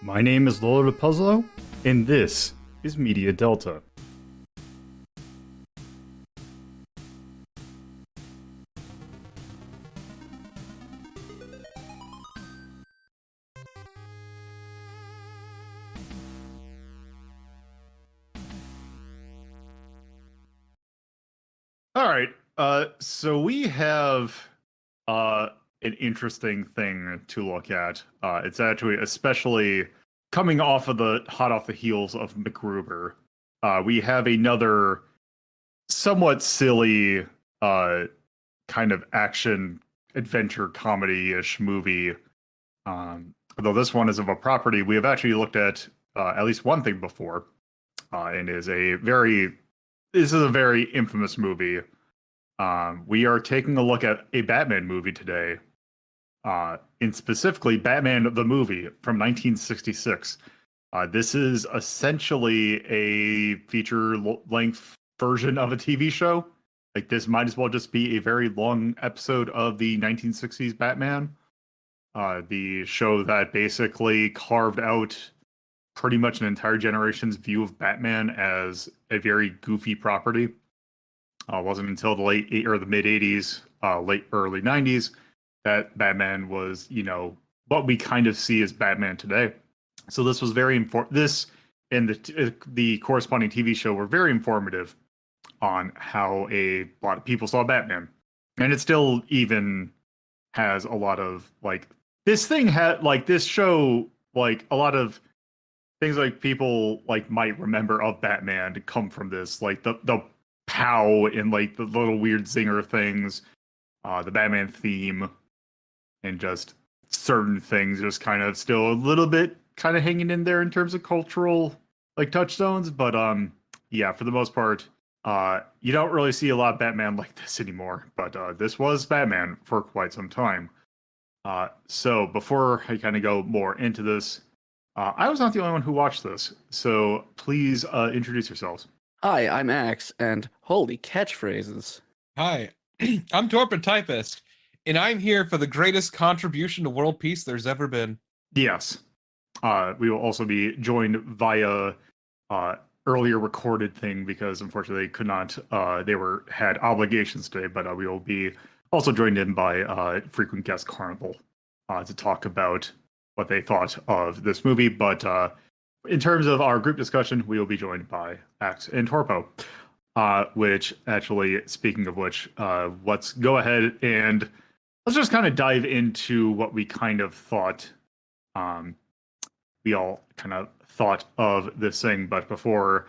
My name is Lolo Puzzlo, and this is Media Delta. All right, so we have an interesting thing to look at. It's actually especially coming off of the hot off the heels of MacGruber. We have another somewhat silly kind of action adventure comedy-ish movie. Although this one is of a property we have actually looked at least one thing before, and this is a very infamous movie. We are taking a look at a Batman movie today, and specifically Batman the movie from 1966. This is essentially a feature-length version of a TV show. Like, this might as well just be a very long episode of the 1960s Batman. The show that basically carved out pretty much an entire generation's view of Batman as a very goofy property. Wasn't until the the mid 80s, early 90s that Batman was, what we kind of see as Batman today. So this was very important. This and the corresponding TV show were very informative on how a lot of people saw Batman, and it still even has a lot of this show, like a lot of things like people like might remember of Batman to come from this, like the pow and like the little weird zinger things, the Batman theme, and just certain things just kind of still a little bit kind of hanging in there in terms of cultural like touchstones. But yeah, for the most part, you don't really see a lot of Batman like this anymore. But this was Batman for quite some time. So before I kind of go more into this, I was not the only one who watched this. So please introduce yourselves. Hi, I'm Axe, and holy catchphrases. Hi, I'm Torpid Typist, and I'm here for the greatest contribution to world peace there's ever been. Yes. We will also be joined via earlier recorded thing because unfortunately they could not, had obligations today, but we will be also joined in by frequent guest Carnival to talk about what they thought of this movie. But in terms of our group discussion, we will be joined by Axe and Torpo. Which actually, speaking of which, let's go ahead and let's just kind of dive into what we kind of thought. We all kind of thought of this thing, but before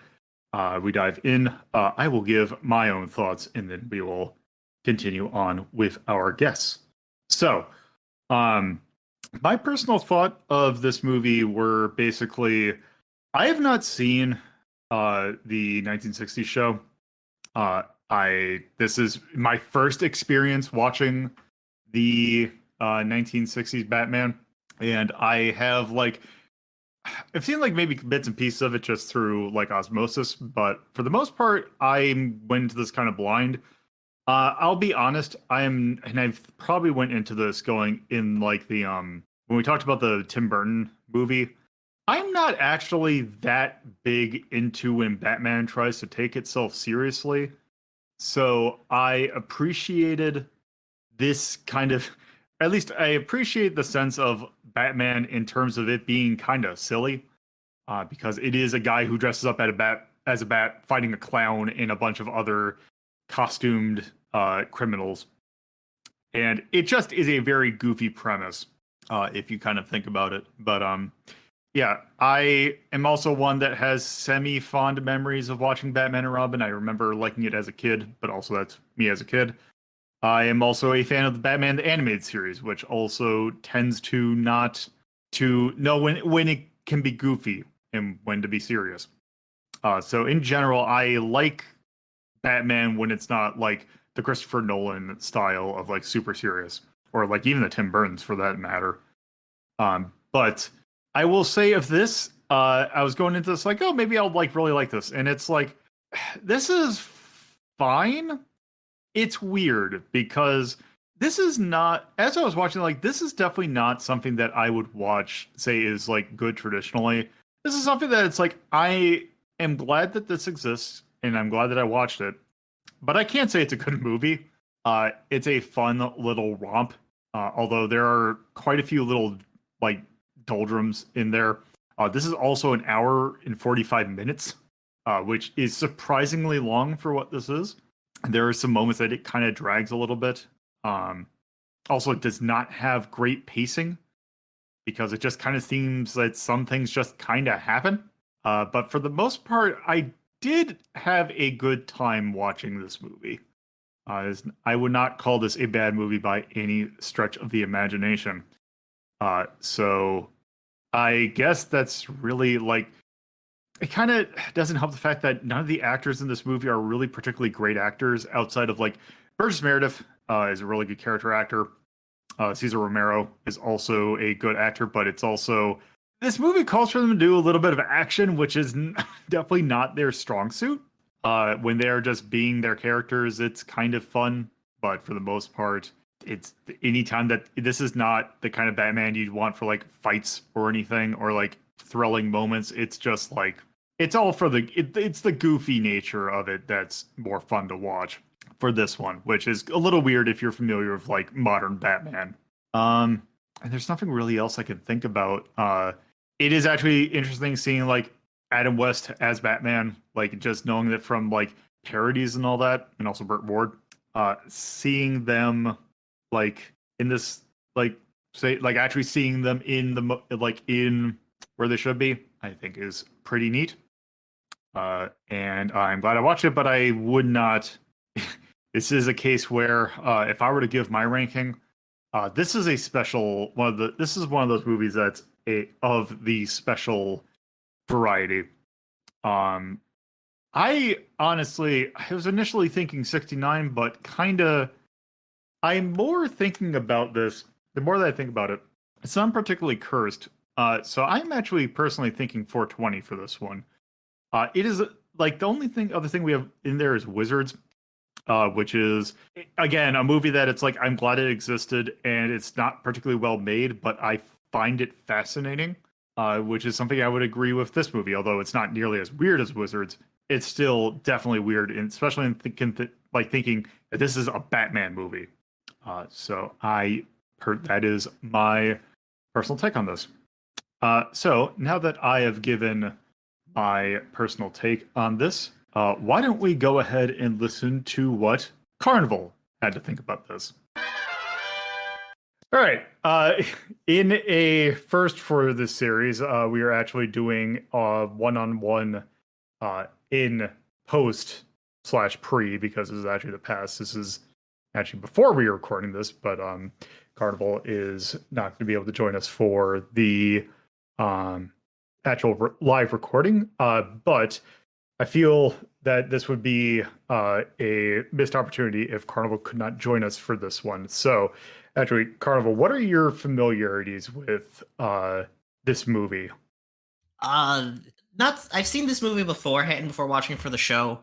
we dive in, I will give my own thoughts, and then we will continue on with our guests. So, my personal thought of this movie were basically, I have not seen the 1960s show. This is my first experience watching the 1960s Batman, and I have I've seen maybe bits and pieces of it just through osmosis, but for the most part, I went into this kind of blind. I'll be honest, I've probably went into this going in when we talked about the Tim Burton movie, I'm not actually that big into when Batman tries to take itself seriously. So I appreciated this kind of, at least I appreciate the sense of Batman in terms of it being kind of silly, because it is a guy who dresses up as a bat fighting a clown and a bunch of other costumed criminals. And it just is a very goofy premise, if you kind of think about it. But yeah, I am also one that has semi-fond memories of watching Batman and Robin. I remember liking it as a kid, but also that's me as a kid. I am also a fan of the Batman the Animated Series, which also tends to not to know when it can be goofy and when to be serious. So in general, I like Batman when it's not like the Christopher Nolan style of super serious, or even the Tim Burton's for that matter. But I will say of this, I was going into this oh, maybe I'll really like this, and it's this is fine. It's weird because this is not, as I was watching, like, this is definitely not something that I would watch, say, is like good traditionally. This is something that it's like, I am glad that this exists and I'm glad that I watched it, but I can't say it's a good movie. It's a fun little romp, although there are quite a few little like doldrums in there. This is also an hour and 45 minutes, which is surprisingly long for what this is. There are some moments that it kind of drags a little bit. Um, Also, it does not have great pacing because it just kind of seems that some things just kind of happen. But for the most part, I did have a good time watching this movie. I would not call this a bad movie by any stretch of the imagination. So I guess that's really like, it kind of doesn't help the fact that none of the actors in this movie are really particularly great actors outside of like Burgess Meredith is a really good character actor. Cesar Romero is also a good actor, but it's also, this movie calls for them to do a little bit of action, which is definitely not their strong suit. When they're just being their characters, it's kind of fun, but for the most part, it's anytime that this is not the kind of Batman you'd want for like fights or anything or like thrilling moments. It's just like, it's all for it's the goofy nature of it that's more fun to watch for this one, which is a little weird if you're familiar with like modern Batman. And there's nothing really else I can think about. It is actually interesting seeing like Adam West as Batman, like just knowing that from like parodies and all that, and also Burt Ward, seeing them like in this, like say like actually seeing them in like in where they should be, I think is pretty neat. And I'm glad I watched it, but I would not. This is a case where if I were to give my ranking, this is a special one of the. This is one of those movies that's of the special variety. I honestly, I was initially thinking 69, but kind of, I'm more thinking about this. The more that I think about it, it's not particularly cursed. So I'm actually personally thinking 420 for this one. It is like the only other thing we have in there is Wizards, which is again a movie that it's like I'm glad it existed and it's not particularly well made, but I find it fascinating, which is something I would agree with this movie. Although it's not nearly as weird as Wizards, it's still definitely weird, and especially in thinking that this is a Batman movie. So I heard that is my personal take on this. So now that I have given my personal take on this, why don't we go ahead and listen to what Carnival had to think about this? All right. In a first for this series, we are actually doing a one-on-one in post / pre, because this is actually the past. This is actually before we were recording this, but Carnival is not going to be able to join us for the actual live recording. But I feel that this would be a missed opportunity if Carnival could not join us for this one. So, actually, Carnival, what are your familiarities with this movie? Not I've seen this movie beforehand before watching it for the show,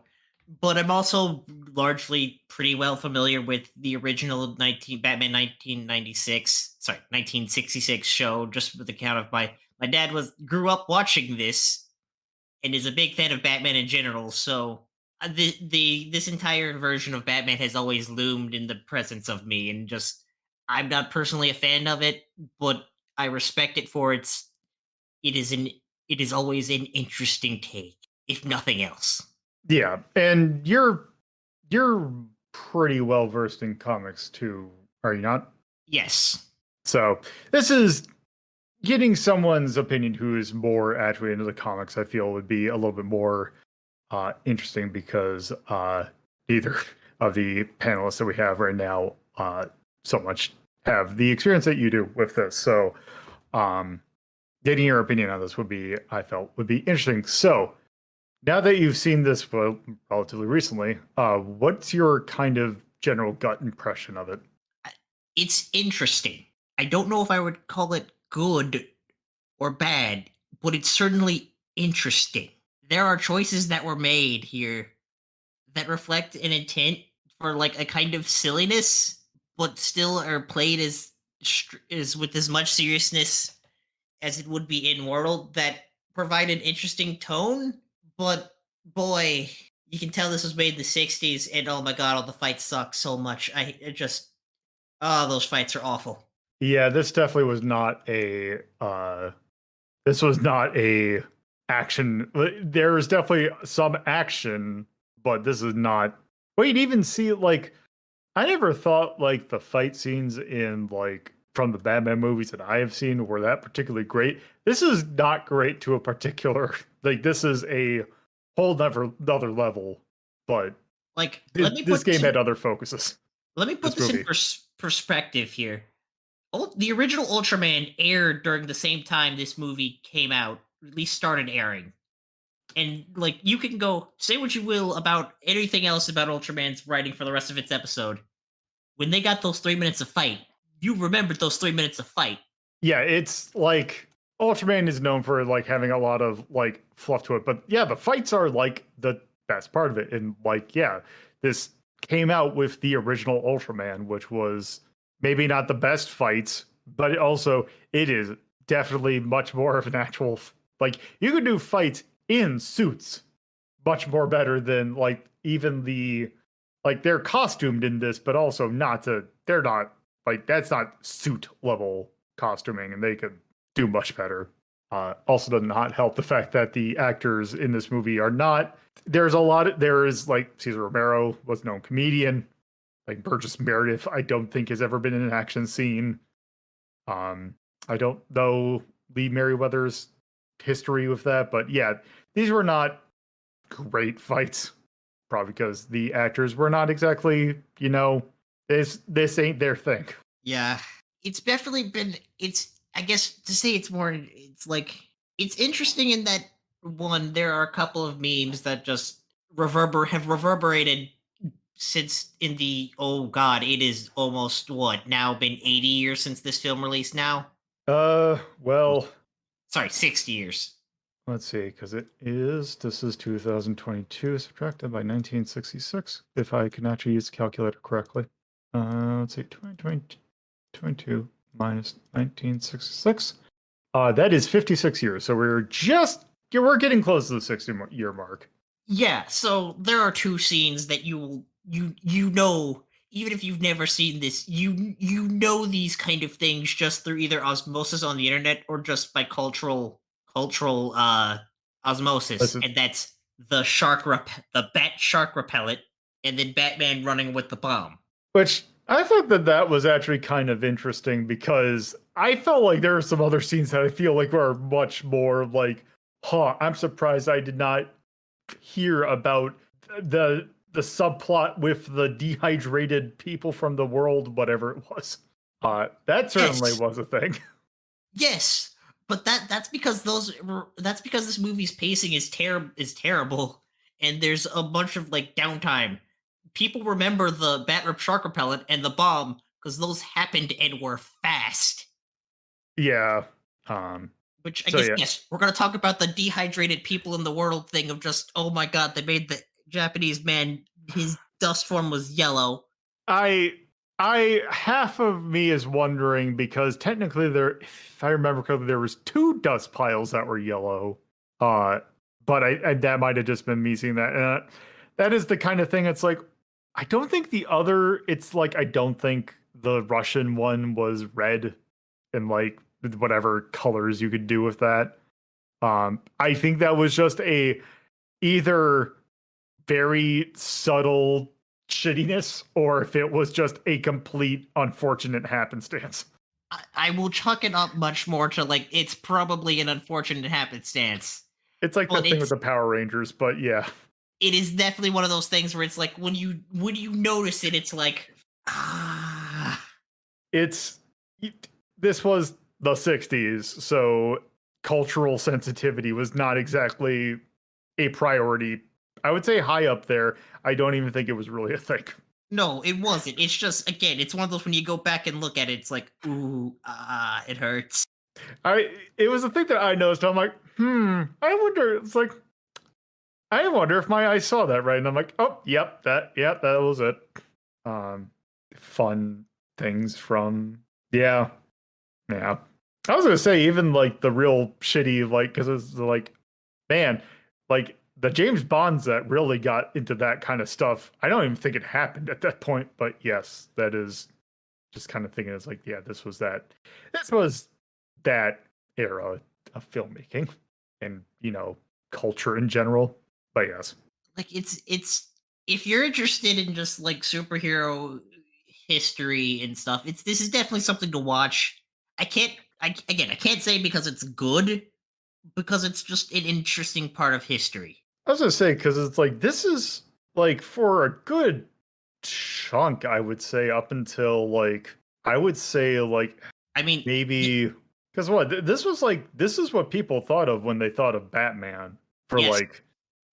but I'm also largely pretty well familiar with the original Batman 1966 show, just with the count of my dad grew up watching this and is a big fan of Batman in general. So this entire version of Batman has always loomed in the presence of me, and just I'm not personally a fan of it, but I respect it for it is an it is always an interesting take, if nothing else. Yeah, and you're pretty well versed in comics too, are you not? Yes. So this is getting someone's opinion who is more actually into the comics. I feel would be a little bit more interesting because neither of the panelists that we have right now so much have the experience that you do with this. So getting your opinion on this I felt would be interesting. So now that you've seen this relatively recently, what's your kind of general gut impression of it? It's interesting. I don't know if I would call it good or bad, but it's certainly interesting. There are choices that were made here that reflect an intent for like a kind of silliness, but still are played as with as much seriousness as it would be in World, that provide an interesting tone. But boy, you can tell this was made in the '60s, and oh my god, all the fights suck so much. Those fights are awful. Yeah, this definitely was not a this was not a action. There is definitely some action, but this is not. Well, you'd even see like I never thought like the fight scenes in like from the Batman movies that I have seen were that particularly great. This is not great to a particular like this is a whole other level, but Like, this game had other focuses. let me put this this in movie. perspective here. The original Ultraman aired during the same time this movie came out, at least started airing. And like, you can go say what you will about anything else about Ultraman's writing for the rest of its episode. When they got those 3 minutes of fight, you remembered those 3 minutes of fight. Yeah, it's like Ultraman is known for like having a lot of like fluff to it, but yeah, the fights are like the best part of it. And like, yeah, this came out with the original Ultraman, which was maybe not the best fights, but it is definitely much more of an actual like you could do fights in suits much more better than like even the like they're costumed in this, but also they're not like that's not suit level costuming, and they could do much better. Also, does not help the fact that the actors in this movie are not. There is like Cesar Romero was a known comedian, like Burgess Meredith. I don't think has ever been in an action scene. I don't know Lee Merriweather's history with that, but yeah, these were not great fights. Probably because the actors were not exactly, this ain't their thing. Yeah. It's definitely been I guess to say it's more it's like it's interesting in that one, there are a couple of memes that just have reverberated since in the oh god, it is almost what, now been 80 years since this film released now? Well, Sorry, 60 years. let's see, because this is 2022 subtracted by 1966, if I can actually use the calculator correctly. Let's see, 2022 minus 1966. That is 56 years. So we're getting close to the 60-year mark. Yeah, so there are two scenes that you know, even if you've never seen this, you know these kind of things just through either osmosis on the internet or just by cultural osmosis. This is- And that's the the bat shark repellent, and then Batman running with the bomb. Which I thought that was actually kind of interesting because I felt like there are some other scenes that I feel like were much more like, I'm surprised I did not hear about the subplot with the dehydrated people from the world, whatever it was. That certainly Yes. was a thing. Yes, but that's because this movie's pacing is terrible, and there's a bunch of like downtime. People remember the bat rip shark repellent and the bomb because those happened and were fast. Yeah. Which I So, guess yeah. yes, we're gonna talk about the dehydrated people in the world thing of just oh my god, they made the Japanese man, his dust form was yellow. I half of me is wondering because technically if I remember correctly, there was two dust piles that were yellow. But I that might have just been me seeing that. And that is the kind of thing. It's like I don't think I don't think the Russian one was red and like whatever colors you could do with that. I think that was just either very subtle shittiness or if it was just a complete unfortunate happenstance. I will chalk it up much more to like it's probably an unfortunate happenstance. It's like Well, the thing with the Power Rangers, but yeah. It is definitely one of those things where it's like when you notice it, it's like This was the 60s, so cultural sensitivity was not exactly a priority. I would say high up there. I don't even think it was really a thing. no, it wasn't. It's just again, it's one of those when you go back and look at it, it's like ooh, it hurts. It was a thing that I noticed. I'm like, I wonder. It's like, I wonder if my eyes saw that right, and I'm like, oh, that was it. Fun things from yeah. Yeah. I was gonna say even like the real shitty like because it's like man like the James Bonds that really got into that kind of stuff. I don't even think it happened at that point, but yes, that is just kind of thinking it's like yeah, this was that era of filmmaking and culture in general. But yes, Like it's if you're interested in just like superhero history and stuff, this is definitely something to watch. I can't say because it's good, because it's just an interesting part of history. I was gonna say because it's like this is like for a good chunk, I would say up until like I would say like I mean, maybe because what this was like this is what people thought of when they thought of Batman for yes, like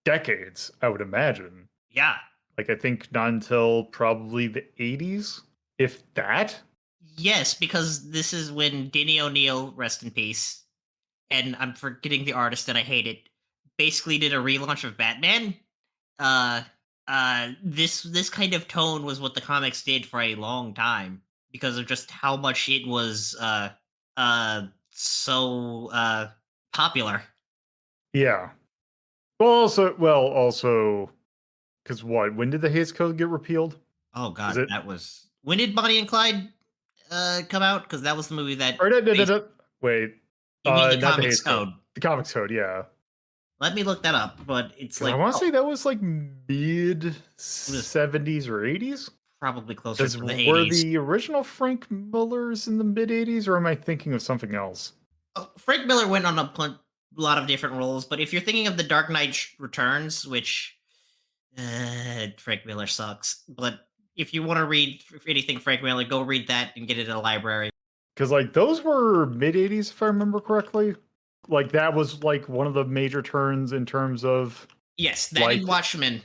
decades, I would imagine. yeah. Like I think not until probably the 80s, if that. Yes, because this is when Denny O'Neil, rest in peace, and I'm forgetting the artist and I hate it, basically did a relaunch of Batman. Uh this kind of tone was what the comics did for a long time because of just how much it was so popular. Yeah. Also because what? When did the Hays Code get repealed? Oh Is god, it that was when did Bonnie and Clyde come out? Because that was the movie that or no, no, no, based, no. Wait. you mean the Not the comics Hays Code. code. The Comics Code, yeah. Let me look that up, but it's Because I like, want to oh, say that was like mid it was 70s or 80s. probably closer Because to the were 80s. the original Frank Millers in the mid 80s, or am I thinking of something else? Frank Miller went on a lot of different roles, but if you're thinking of the Dark Knight Returns, which Frank Miller sucks, but if you want to read anything Frank Miller, go read that and get it in a library. Because like those were mid 80s, if I remember correctly. Like that was like one of the major turns in terms of Yes, that like and Watchmen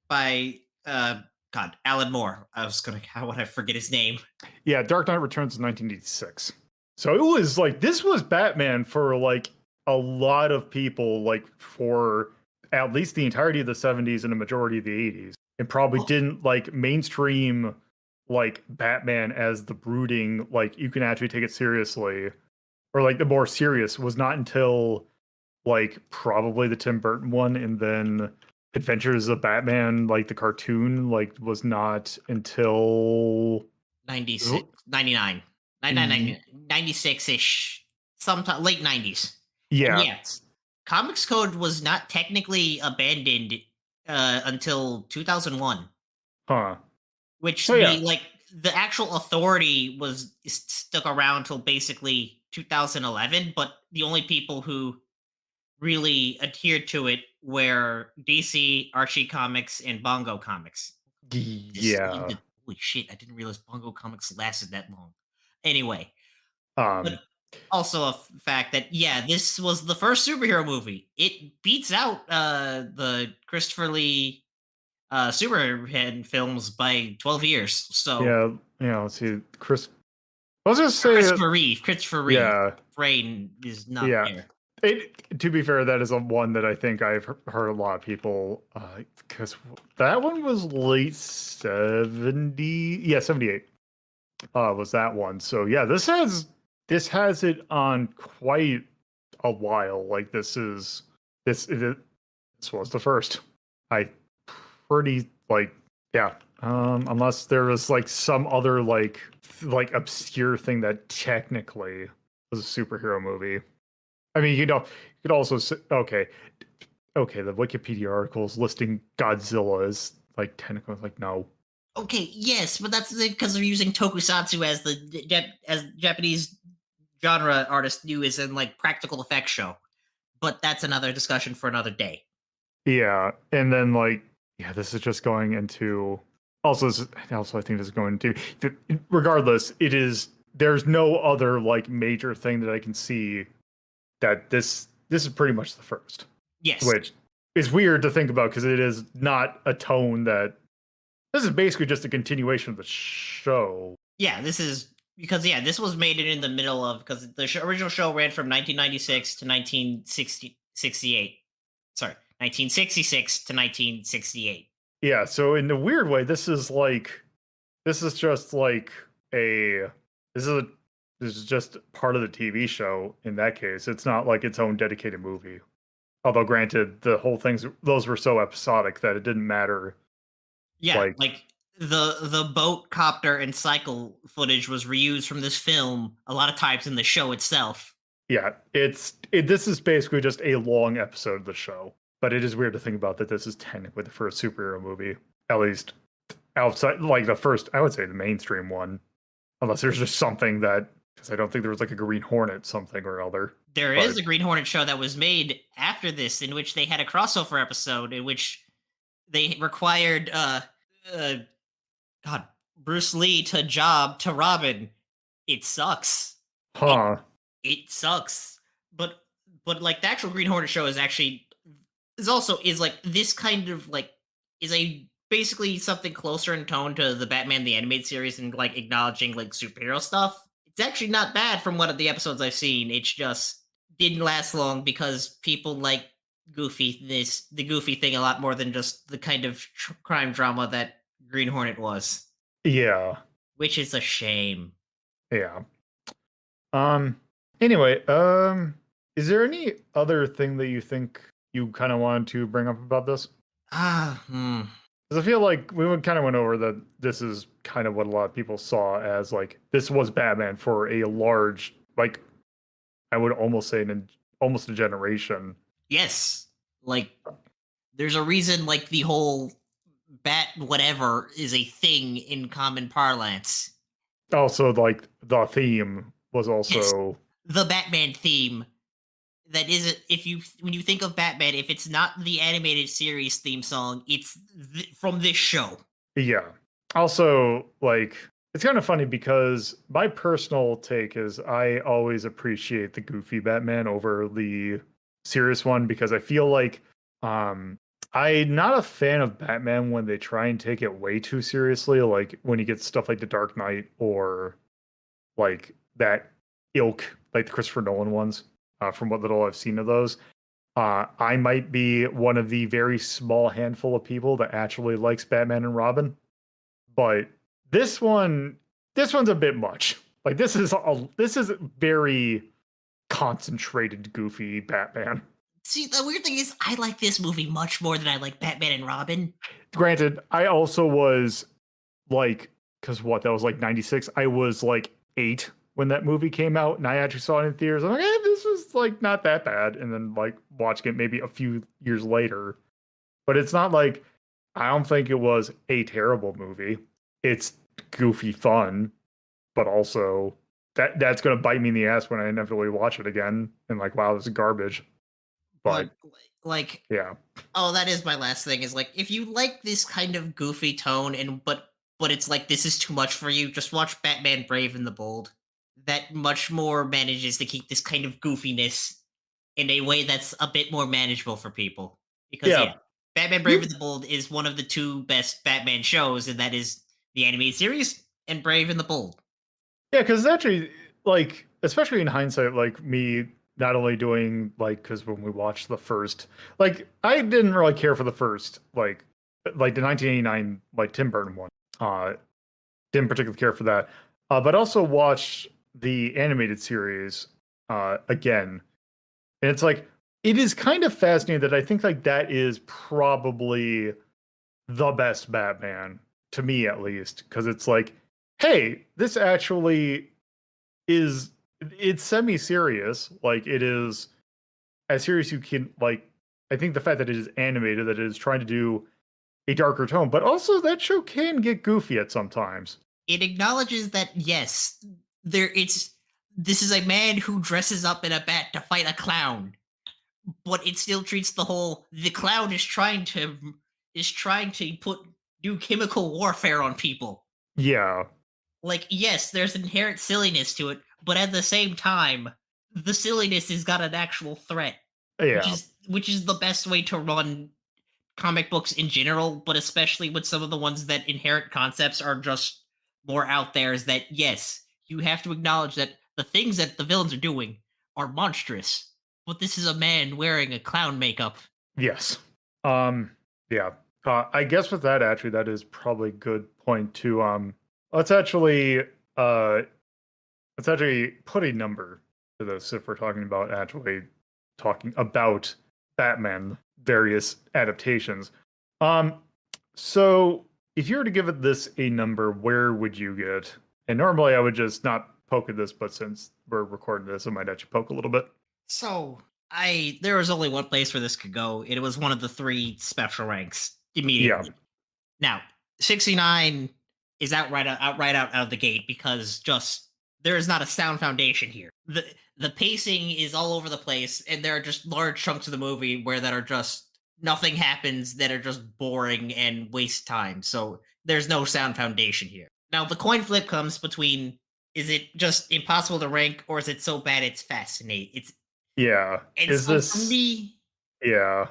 by God, Alan Moore. How would I forget his name? yeah, Dark Knight Returns in 1986. So it was like this was Batman for like a lot of people, like for at least the entirety of the 70s and a majority of the 80s. And probably Well, didn't like mainstream like Batman as the brooding, like you can actually take it seriously, or like the more serious was not until like probably the Tim Burton one, and then Adventures of Batman, like the cartoon, like was not until 96, 99, 96-ish, sometime late 90s. And yeah, yeah, Comics Code was not technically abandoned until 2001, huh. which So yeah, the actual authority was stuck around till basically 2011, but the only people who really adhered to it were DC, Archie Comics, and Bongo Comics. This yeah. holy shit, I didn't realize Bongo Comics lasted that long. Anyway, but Um, also fact that yeah, this was the first superhero movie. It beats out the Christopher Lee Superman films by 12 years. So yeah, let's see, Chris. I was just or say, Christopher Reeve. yeah, Brain is not yeah. there. To be fair, that is a one that I think I've heard a lot of people because that one was late 70, yeah, 78. Was that one. So yeah, this has it on quite a while. Like this was the first. I pretty like yeah. Unless there was like some other like obscure thing that technically was a superhero movie. I mean, you could also say okay, the Wikipedia articles listing Godzilla as like technically like no. Okay, yes, but that's because they're using tokusatsu as the as Japanese genre artists do is in like practical effects show. But that's another discussion for another day. Yeah, and then like yeah, this is just going into also I think this is going into regardless, there's no other like major thing that I can see that this is pretty much the first, Yes. which is weird to think about because it is not a tone that this is basically just a continuation of the show. Yeah, this is because yeah, this was made in the middle of because the original show ran from 1996 to 1968. Sorry, 1966 to 1968. Yeah, so in a weird way, this is just like this is a this is just part of the TV show. In that case, it's not like its own dedicated movie. Although, granted, the whole those were so episodic that it didn't matter. Yeah, Like, like the boat, copter, and cycle footage was reused from this film a lot of times in the show itself. yeah, this is basically just a long episode of the show. But it is weird to think about that this is technically the first superhero movie, at least outside, like the first, I would say the mainstream one, unless there's just something that, because I don't think there was like a Green Hornet something or other. There But- is a Green Hornet show that was made after this, in which they had a crossover episode in which they required God, Bruce Lee to job to Robin. It sucks. Huh. It sucks. But like the actual Green Hornet show is actually is like this kind of like is a basically something closer in tone to the Batman the Animated Series and like acknowledging like superhero stuff. It's actually not bad from one of the episodes I've seen. It's just didn't last long because people like the goofy thing a lot more than just the kind of crime drama that Green Hornet was, Yeah. which is a shame. Yeah. Anyway, is there any other thing that you think you kind of wanted to bring up about this? Because I feel like we kind of went over that this is kind of what a lot of people saw as like this was Batman for a large, like I would almost say almost a generation. Yes. Like there's a reason like the whole bat whatever is a thing in common parlance. Also, like the theme was also The Batman theme that isn't if you when you think of Batman, if it's not the animated series theme song, it's from this show. yeah. Also, like it's kind of funny because my personal take is I always appreciate the goofy Batman over the serious one because I feel like I'm not a fan of Batman when they try and take it way too seriously, like when you get stuff like The Dark Knight or like that ilk, like the Christopher Nolan ones, from what little I've seen of those. I might be one of the very small handful of people that actually likes Batman and Robin, but this one's a bit much. Like this is very concentrated, goofy Batman. See, the weird thing is I like this movie much more than I like Batman and Robin. Granted, I also was like, because what, that was like 96. I was like 8 when that movie came out, and I actually saw it in theaters. I'm like, this was like not that bad. And then like watching it maybe a few years later. But it's not like, I don't think it was a terrible movie. It's goofy fun, but also that's gonna bite me in the ass when I inevitably watch it again and like, wow, this is garbage. But like yeah. oh, that is my last thing is like if you like this kind of goofy tone and but it's like this is too much for you, just watch Batman Brave and the Bold. That much more manages to keep this kind of goofiness in a way that's a bit more manageable for people. Because Yeah. Batman Brave and the Bold is one of the two best Batman shows, and that is the animated series and Brave and the Bold. Yeah, because it's actually like, especially in hindsight, like me not only doing like, because when we watched the first, like I didn't really care for the first, like the 1989 like Tim Burton one. Didn't particularly care for that, but also watched the animated series again, and it's like it is kind of fascinating that I think like that is probably the best Batman to me at least, because it's like, hey, this actually is it's semi-serious, like it is as serious you can, like I think the fact that it is animated, that it is trying to do a darker tone, but also that show can get goofy at sometimes. It acknowledges that yes, this is a man who dresses up in a bat to fight a clown, but it still treats the clown is trying to do chemical warfare on people. Yeah. Like yes, there's inherent silliness to it, but at the same time, the silliness has got an actual threat, Yeah. which is the best way to run comic books in general, but especially with some of the ones that inherent concepts are just more out there. Is that yes, you have to acknowledge that the things that the villains are doing are monstrous, but this is a man wearing a clown makeup. Yes. Yeah. I guess with that, actually, that is probably a good point to let's actually uh, let's actually put a number to this if we're talking about actually talking about Batman various adaptations. Um, so if you were to give it this a number, where would you get? And normally I would just not poke at this, but since we're recording this, I might actually poke a little bit. So there was only one place where this could go. It was one of the three special ranks immediately. Now, 69 is out of the gate because just there is not a sound foundation here. The pacing is all over the place, and there are just large chunks of the movie where that are just nothing happens, that are just boring and waste time. So there's no sound foundation here. Now the coin flip comes between, is it just impossible to rank, or is it so bad it's fascinating? Yeah. And Is so for this? me, Yeah.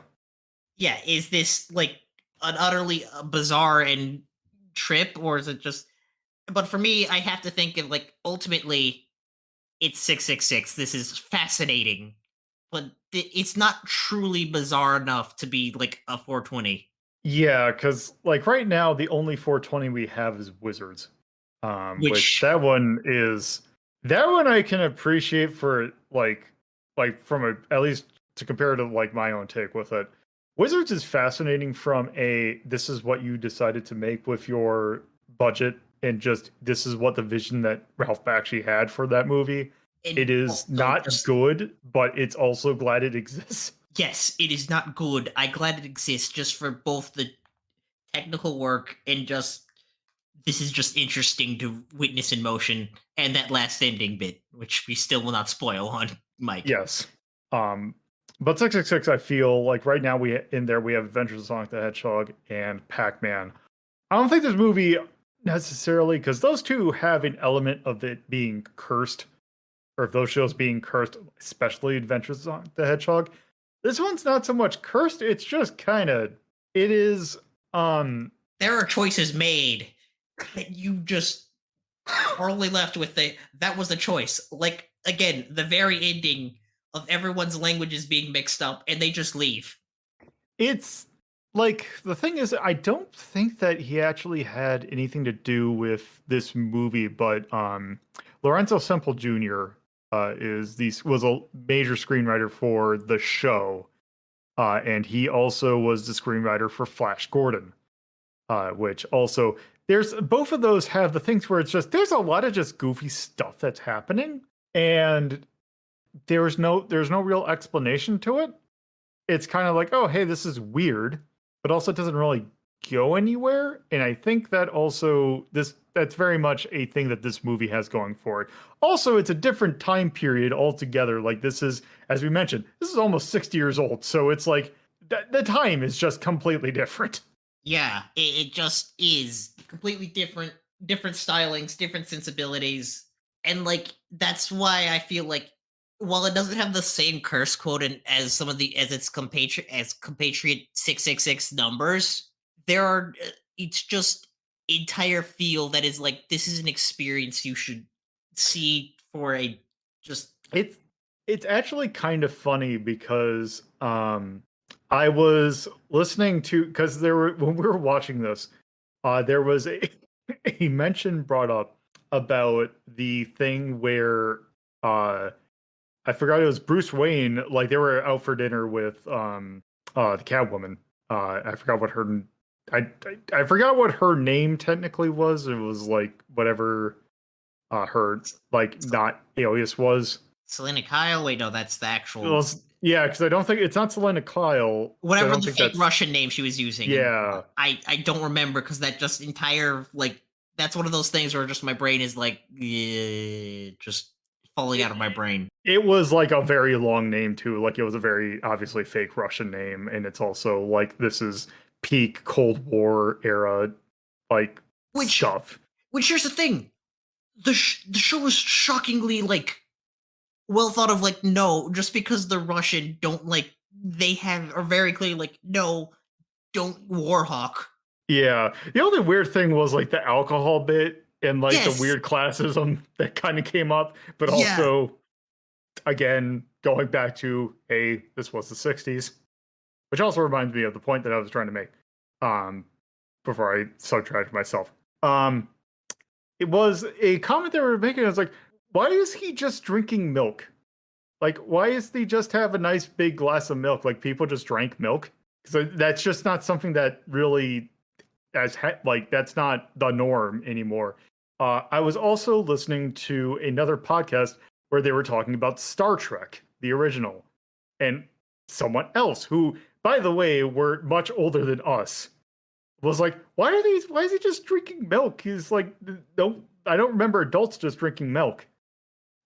yeah, is this like an utterly bizarre and trip, or is it just? But for me, I have to think of like ultimately, it's 666. This is fascinating, but it's not truly bizarre enough to be like a 420. Yeah, because like right now, the only 420 we have is Wizards. Which Which that one I can appreciate for like from a at least to compare to like my own take with it. Wizards is fascinating from a this is what you decided to make with your budget and just this is what the vision that Ralph actually had for that movie. and It is also not just good, but it's also glad it exists. yes, it is not good. I glad it exists just for both the technical work and just this is just interesting to witness in motion, and that last ending bit, which we still will not spoil on Mike. Yes. Um, but 666, I feel like right now we have Adventures of Sonic the Hedgehog and Pac-Man. I don't think this movie necessarily because those two have an element of it being cursed, or if those shows being cursed, especially Adventures of Sonic the Hedgehog. This one's not so much cursed, it's just kind of it is There are choices made that you just are only left with that was a choice. Like again, the very ending of everyone's languages being mixed up and they just leave. it's like the thing is I don't think that he actually had anything to do with this movie, but Lorenzo Semple Jr. Was a major screenwriter for the show, and he also was the screenwriter for Flash Gordon, which also there's both of those have the things where it's just there's a lot of just goofy stuff that's happening, and there's no real explanation to it. It's kind of like, oh, hey, this is weird, but also it doesn't really go anywhere. And I think that also that's very much a thing that this movie has going for it. Also, it's a different time period altogether. Like this is, as we mentioned, this is almost 60 years old. So it's like the time is just completely different. Yeah, it just is completely different stylings, different sensibilities, and like that's why I feel like while it doesn't have the same curse quotient as some of the as its compatriot 666 numbers, there are it's just entire feel that is like this is an experience you should see for a just It's it's actually kind of funny because I was listening to because there were when we were watching this, there was a mention brought up about the thing where I forgot it was Bruce Wayne, like they were out for dinner with the Catwoman. I forgot what her I forgot what her name technically was. It was like whatever her like not alias was. Selena Kyle. Wait, no, that's the It actual was, yeah, because I don't think it's not Selena Kyle. 'Cause I whatever don't the think fake that's Russian name she was using. And yeah. I don't remember because that just entire like that's one of those things where just my brain is like just falling out of my brain. It was like a very long name too. Like it was a very obviously fake Russian name, and it's also like this is peak Cold War era like Which stuff. which here's the thing, the show was shockingly like well thought of. Like no, just because they're Russian, don't like they have are very clear like no, don't Warhawk. Yeah. The only weird thing was like the alcohol bit and like the Yes, weird classism that kind of came up, but yeah. also again going back to hey, this was the 60s, which also reminds me of the point that I was trying to make um before I subtract myself. Um it was a comment they were making. I was like, why is he just drinking milk? Like, why is he just have a nice big glass of milk? Like, people just drank milk? Because that's just not something that really, that's not the norm anymore. I was also listening to another podcast where they were talking about Star Trek, the original, and someone else who, by the way, were much older than us, was like, why is he just drinking milk? He's like, no, I don't remember adults just drinking milk.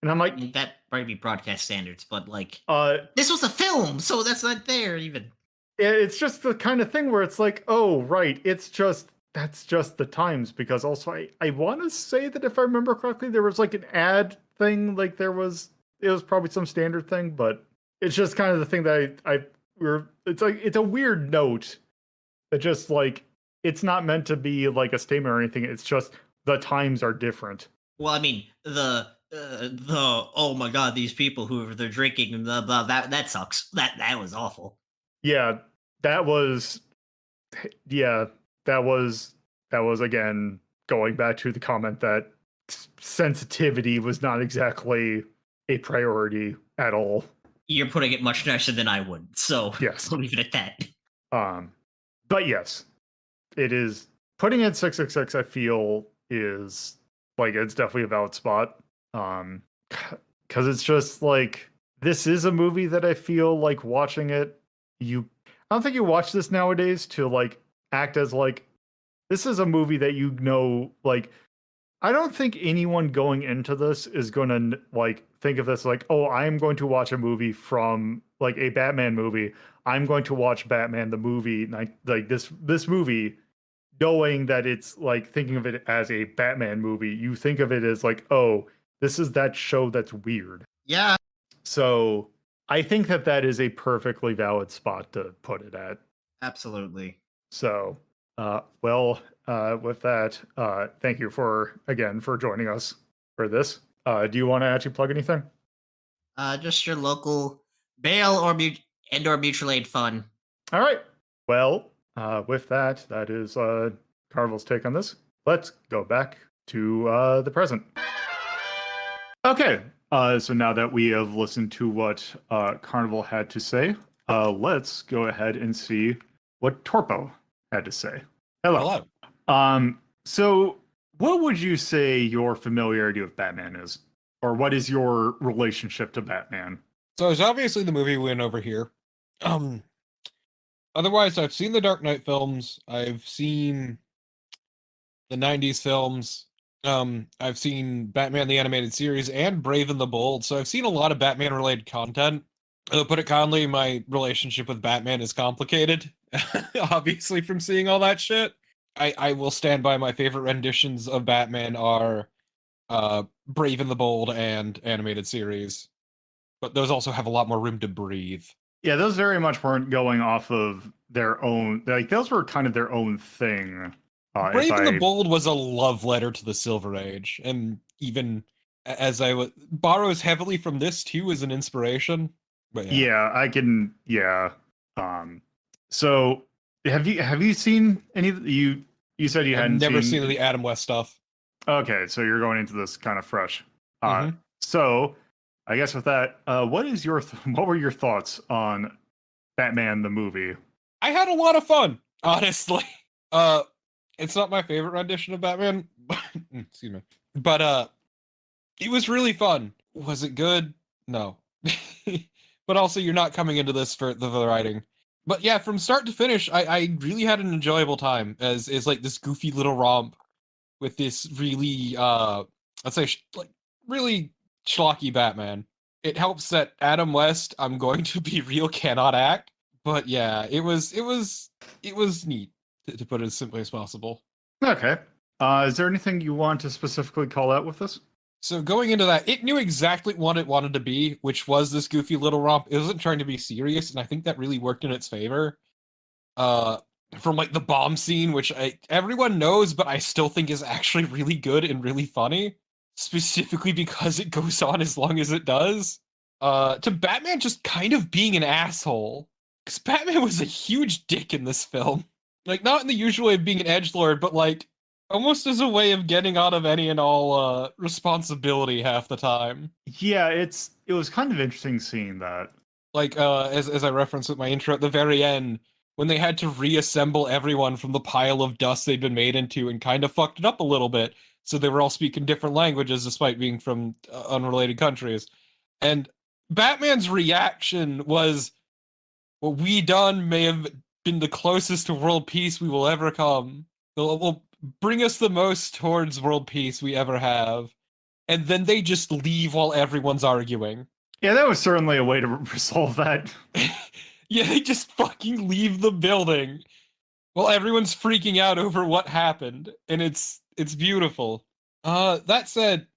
And I'm I like, mean, that might be broadcast standards, but like, uh, this was a film, so that's not there even. it's just the kind of thing where it's like, oh, right, that's just the times. Because also, I want to say that if I remember correctly, there was like an ad thing, like it was probably some standard thing, but it's just kind of the thing that it's like, it's a weird note that just like, it's not meant to be like a statement or anything. It's just the times are different. Well, I mean, the oh my god, these people who they're drinking and blah blah, that sucks. That was awful. Yeah, that was, yeah, that was again going back to the comment that sensitivity was not exactly a priority at all. You're putting it much nicer than I would, so Yes. I'll leave it at that. But yes, it is putting it 666. I feel is like it's definitely a valid spot. Because it's just like this is a movie that I feel like watching it. I don't think you watch this nowadays to like act as like this is a movie that you know. Like I don't think anyone going into this is going to like think of this like, oh, I'm going to watch a movie from like a Batman movie. I'm going to watch Batman the movie, like this movie, knowing that it's like thinking of it as a Batman movie. You think of it as like, oh, this is that show that's weird. Yeah. So I think that is a perfectly valid spot to put it at. Absolutely. So, with that, thank you for joining us for this. Do you want to actually plug anything? Just your local bail or mutual aid fund. All right. Well, with that is Carnival's take on this. Let's go back to the present. Okay. So now that we have listened to what Carnival had to say, let's go ahead and see what Torpo had to say. Hello. So what would you say your familiarity with Batman is? Or what is your relationship to Batman? So it's obviously the movie win over here. Otherwise, I've seen the Dark Knight films. I've seen the 90s films. I've seen Batman the Animated Series and Brave and the Bold. So I've seen a lot of Batman-related content. To put it kindly, my relationship with Batman is complicated. Obviously, from seeing all that shit. I will stand by my favorite renditions of Batman are Brave and the Bold and Animated Series. But those also have a lot more room to breathe. Yeah, those very much weren't going off of their own, like those were kind of their own thing. Brave and the Bold was a love letter to the Silver Age, and even as borrows heavily from this too as an inspiration. But yeah, I can. Yeah. So have you seen any? You said you hadn't never seen the Adam West stuff. Okay, so you're going into this kind of fresh. So I guess with that, what were your thoughts on Batman the movie? I had a lot of fun, honestly. It's not my favorite rendition of Batman. Excuse me. But it was really fun. Was it good? No. But also you're not coming into this for the writing. But yeah, from start to finish, I really had an enjoyable time as like this goofy little romp with this really let's say like really schlocky Batman. It helps that Adam West, I'm going to be real, cannot act. But yeah, it was neat, to put it as simply as possible. Okay. Is there anything you want to specifically call out with this? So going into that, it knew exactly what it wanted to be, which was this goofy little romp. It wasn't trying to be serious, and I think that really worked in its favor. From like the bomb scene, which everyone knows, but I still think is actually really good and really funny, specifically because it goes on as long as it does. To Batman just kind of being an asshole, because Batman was a huge dick in this film. Like, not in the usual way of being an edgelord, but like, almost as a way of getting out of any and all responsibility half the time. Yeah, it was kind of interesting seeing that. Like as I referenced with my intro at the very end, when they had to reassemble everyone from the pile of dust they'd been made into and kind of fucked it up a little bit, so they were all speaking different languages despite being from unrelated countries. And Batman's reaction was, what we done may have been the closest to world peace we will ever come. Will bring us the most towards world peace we ever have. And then they just leave while everyone's arguing. Yeah, that was certainly a way to resolve that. Yeah, they just fucking leave the building while everyone's freaking out over what happened, and it's beautiful. That said,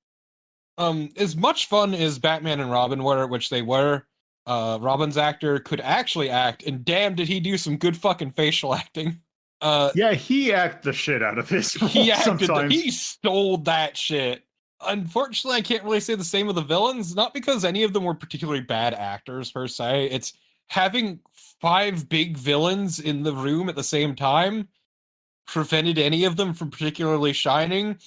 as much fun as Batman and Robin were, which they were, Robin's actor could actually act, and damn did he do some good fucking facial acting. Yeah, he acted the shit out of his role He acted sometimes. he stole that shit. Unfortunately, I can't really say the same of the villains, not because any of them were particularly bad actors per se. It's having 5 big villains in the room at the same time prevented any of them from particularly shining,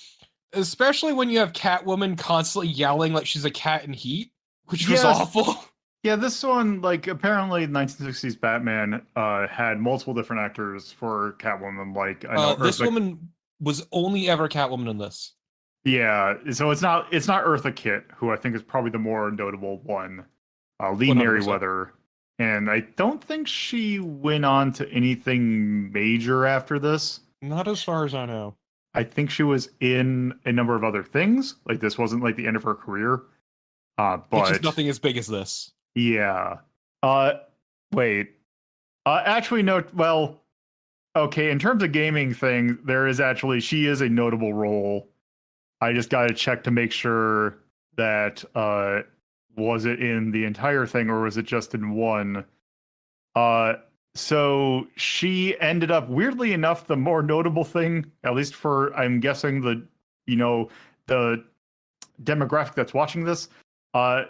especially when you have Catwoman constantly yelling like she's a cat in heat, which was Yes. awful. Yeah, this one, like, apparently 1960s Batman had multiple different actors for Catwoman. Like, I know This Eartha- woman was only ever Catwoman in this. Yeah, so it's not Eartha Kitt, who I think is probably the more notable one. Lee 100%. Merriweather, and I don't think she went on to anything major after this. Not as far as I know. I think she was in a number of other things. Like, this wasn't like the end of her career. It's But just nothing as big as this. yeah. Wait. Actually, no. Well, okay. In terms of gaming thing, she is a notable role. I just got to check to make sure that was it in the entire thing or was it just in one? So she ended up, weirdly enough, the more notable thing, at least for I'm guessing the demographic that's watching this.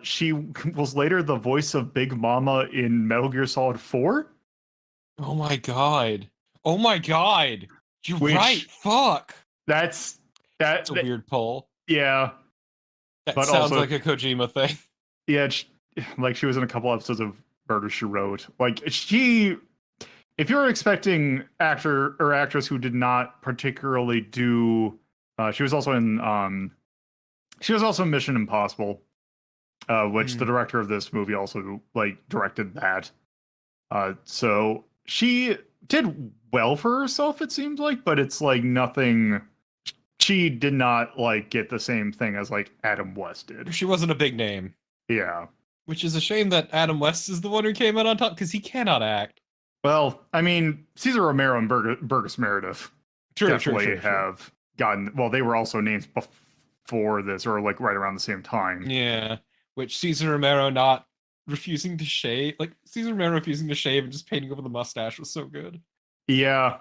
She was later the voice of Big Mama in Metal Gear Solid 4. Oh my god. Oh my god. You're Which- right. Fuck. That's That's a weird pull. yeah. That But sounds also- like a Kojima thing. Yeah, like she was in a couple episodes of Murder She Wrote. Like she, if you're expecting actor or actress who did not particularly do, she was also in Mission Impossible, which the director of this movie also like directed that. So she did well for herself, it seems like, but it's like nothing. She did not like get the same thing as like Adam West did. She wasn't a big name. Yeah. Which is a shame that Adam West is the one who came out on top, because he cannot act. Well, I mean, Cesar Romero and Burgess Meredith definitely have gotten. Well, they were also names before this, or like right around the same time. Yeah. Which Cesar Romero not refusing to shave. Like, Cesar Romero refusing to shave and just painting over the mustache was so good. Yeah.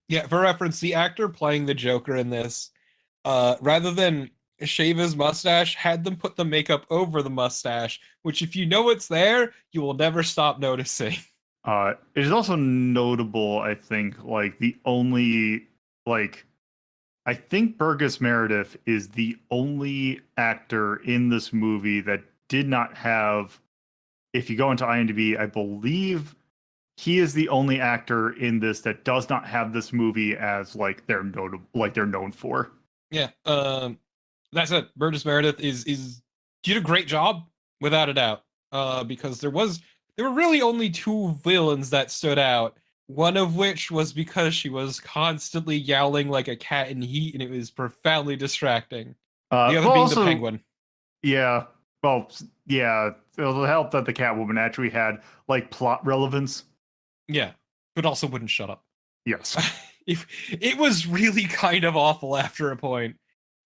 Yeah, for reference, the actor playing the Joker in this, rather than shave his mustache, had them put the makeup over the mustache, which if you know it's there, you will never stop noticing. It is also notable, I think, like the only like I think Burgess Meredith is the only actor in this movie that did not have, if you go into IMDb, I believe he is the only actor in this that does not have this movie as like they're known for. Yeah, that's it. Burgess Meredith is did a great job without a doubt. Because there were really only 2 villains that stood out. One of which was because she was constantly yowling like a cat in heat, and it was profoundly distracting. The other being also, the Penguin. Yeah. Well, yeah. It'll help that the Catwoman actually had like plot relevance. Yeah, but also wouldn't shut up. Yes. It was really kind of awful after a point.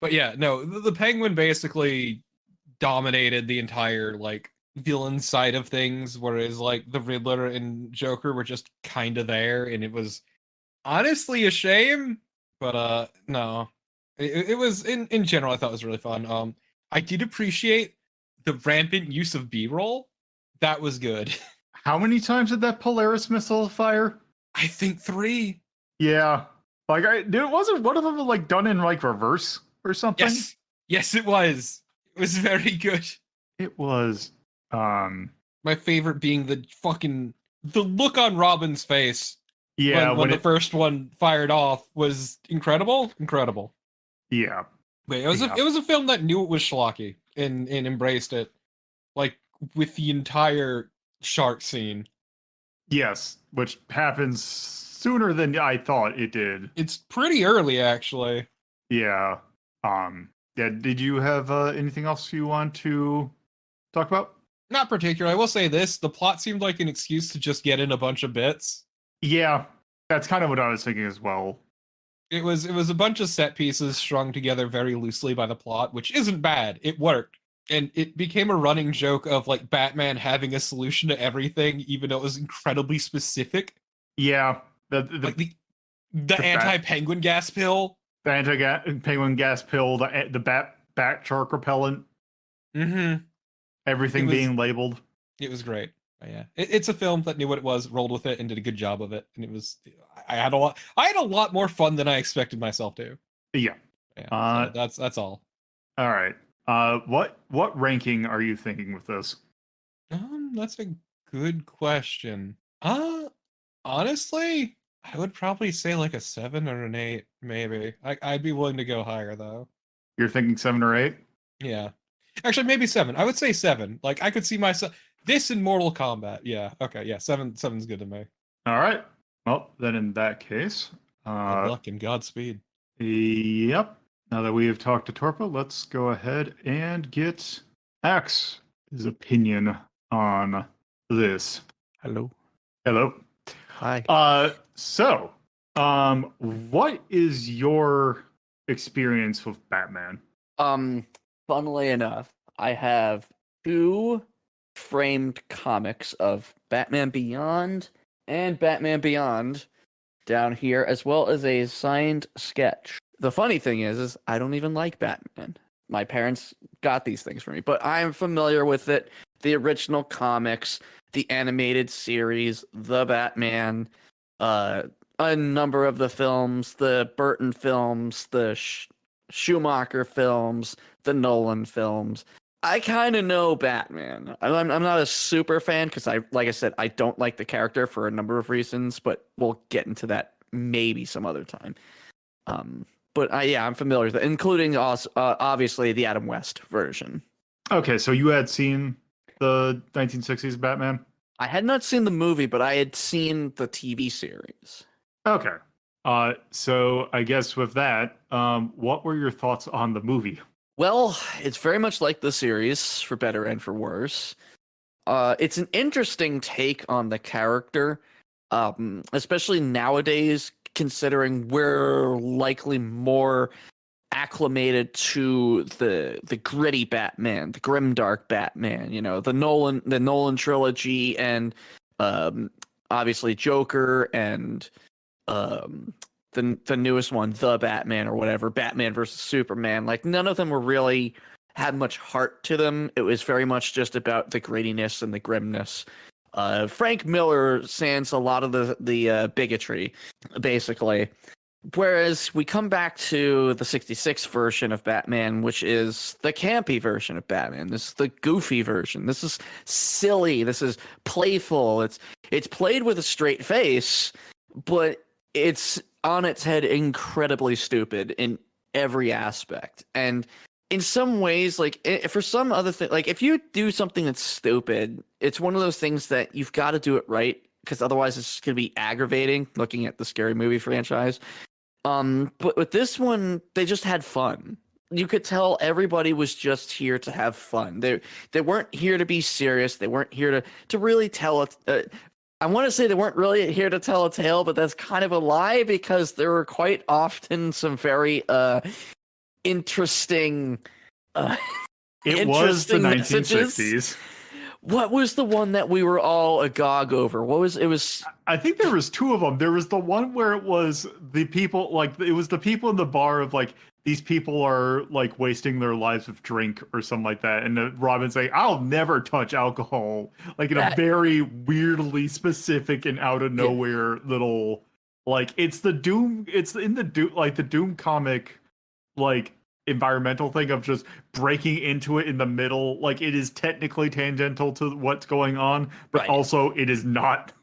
But yeah, no, the Penguin basically dominated the entire like villain side of things, whereas like the Riddler and Joker were just kind of there, and it was honestly a shame. But no, it was in general I thought it was really fun. I did appreciate the rampant use of B-roll. That was good. How many times did that Polaris missile fire? I think 3. Yeah. Like, wasn't one of them like done in like reverse or something? Yes, it was. It was very good. It was. My favorite being the look on Robin's face Yeah, when the first one fired off was incredible. Yeah. Wait, it was a film that knew it was schlocky and embraced it, like with the entire shark scene. Yes, which happens sooner than I thought it did. It's pretty early, actually. Yeah. Yeah. Did you have anything else you want to talk about? Not particularly. I will say this: the plot seemed like an excuse to just get in a bunch of bits. Yeah, that's kind of what I was thinking as well. It was a bunch of set pieces strung together very loosely by the plot, which isn't bad. It worked. And it became a running joke of like Batman having a solution to everything, even though it was incredibly specific. Yeah, Like the anti-penguin gas pill. The anti-penguin gas pill, the bat shark repellent. Mm-hmm. Everything being labeled. It was great. Yeah, it's a film that knew what it was, rolled with it, and did a good job of it. And it was, I had a lot more fun than I expected myself to. Yeah. So that's all. All right. What ranking are you thinking with this? That's a good question. Honestly, I would probably say like a 7 or an 8, maybe. I'd be willing to go higher though. You're thinking 7 or 8? Yeah. Actually, maybe 7. I would say 7. Like I could see myself this in Mortal Kombat. Yeah. Okay. Yeah. 7's good to me. All right. Well, then in that case, Good luck and Godspeed. Yep. Now that we have talked to Torpo, let's go ahead and get Ax's opinion on this. Hello. Hello. Hi. So, what is your experience with Batman? Funnily enough, I have 2 framed comics of Batman Beyond and Batman Beyond down here, as well as a signed sketch. The funny thing is I don't even like Batman. My parents got these things for me, but I'm familiar with it. The original comics, the animated series, the Batman, a number of the films, the Burton films, the Schumacher films, the Nolan films. I kind of know Batman. I'm not a super fan because like I said, I don't like the character for a number of reasons, but we'll get into that maybe some other time. But yeah, I'm familiar with it, including also, obviously the Adam West version. Okay, so you had seen the 1960s Batman? I had not seen the movie, but I had seen the TV series. Okay. So I guess with that, what were your thoughts on the movie? Well, it's very much like the series, for better and for worse. It's an interesting take on the character, especially nowadays, considering we're likely more acclimated to the gritty Batman, the grimdark Batman, the Nolan trilogy, and obviously Joker, and the newest one, The Batman or whatever, Batman versus Superman. Like none of them were really had much heart to them. It was very much just about the grittiness and the grimness. Frank Miller sans a lot of the bigotry, basically. Whereas we come back to the 66 version of Batman, which is the campy version of Batman. This is the goofy version. This is silly. This is playful. It's played with a straight face, but it's on its head incredibly stupid in every aspect. And in some ways, like for some other thing, like if you do something that's stupid, it's one of those things that you've got to do it right, because otherwise it's going to be aggravating looking at the Scary Movie franchise. But with this one, they just had fun. You could tell everybody was just here to have fun. They weren't here to be serious. They weren't here to really tell it. I want to say they weren't really here to tell a tale, but that's kind of a lie, because there were quite often some very interesting It was the messages. 1960s. What was the one that we were all agog over? What was it? Was I think there was 2 of them. There was the one where it was the people, like it was the people in the bar of like, these people are like wasting their lives with drink or something like that, and Robin's like, I'll never touch alcohol, like in a very weirdly specific and out of nowhere little Like it's the Doom. It's in the Doom, like the Doom comic, like environmental thing of just breaking into it in the middle. Like it is technically tangential to what's going on, but Right. also it is not.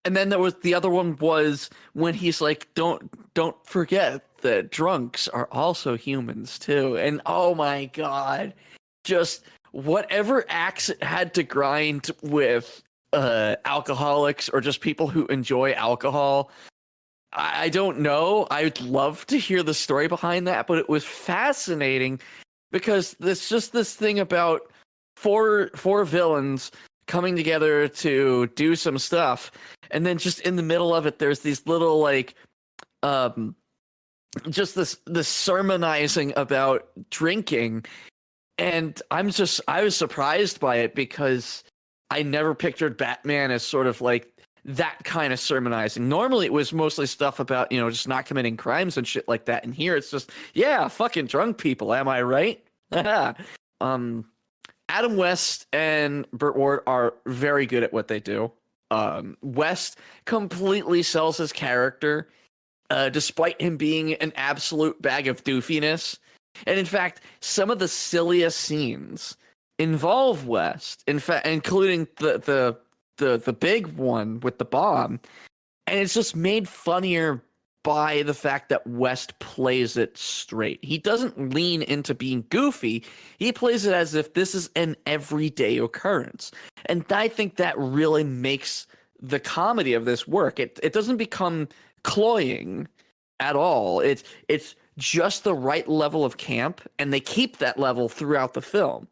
And then there was the other one was when he's like, don't forget that drunks are also humans too. And oh my god, just whatever axe it had to grind with alcoholics or just people who enjoy alcohol. I don't know. I'd love to hear the story behind that, but it was fascinating because there's just this thing about four villains coming together to do some stuff, and then just in the middle of it, there's these little like, just this sermonizing about drinking, and I was surprised by it because I never pictured Batman as sort of like that kind of sermonizing. Normally it was mostly stuff about, just not committing crimes and shit like that. And here it's just, yeah, fucking drunk people. Am I right? Adam West and Burt Ward are very good at what they do. West completely sells his character, despite him being an absolute bag of doofiness. And in fact, some of the silliest scenes involve West. In fact, including the big one with the bomb, and it's just made funnier by the fact that West plays it straight. He doesn't lean into being goofy. He plays it as if this is an everyday occurrence. And I think that really makes the comedy of this work. It doesn't become cloying at all. It's just the right level of camp, and they keep that level throughout the film.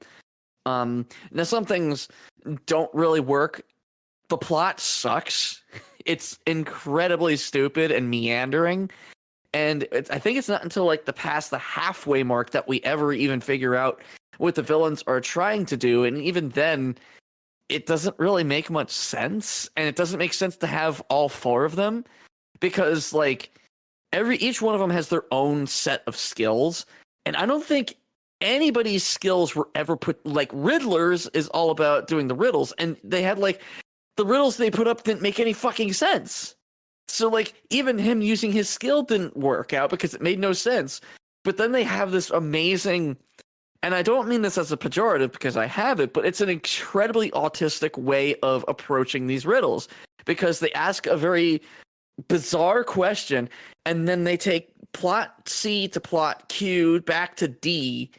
Now some things don't really work. The plot sucks. It's incredibly stupid and meandering. And I think it's not until like the halfway mark that we ever even figure out what the villains are trying to do. And even then, it doesn't really make much sense. And it doesn't make sense to have all four of them because like each one of them has their own set of skills. And I don't think anybody's skills were ever put, like Riddler's is all about doing the riddles. And they had like, the riddles they put up didn't make any fucking sense. So, like, even him using his skill didn't work out because it made no sense. But then they have this amazing, and I don't mean this as a pejorative because I have it, but it's an incredibly autistic way of approaching these riddles because they ask a very bizarre question and then they take plot C to plot Q back to D.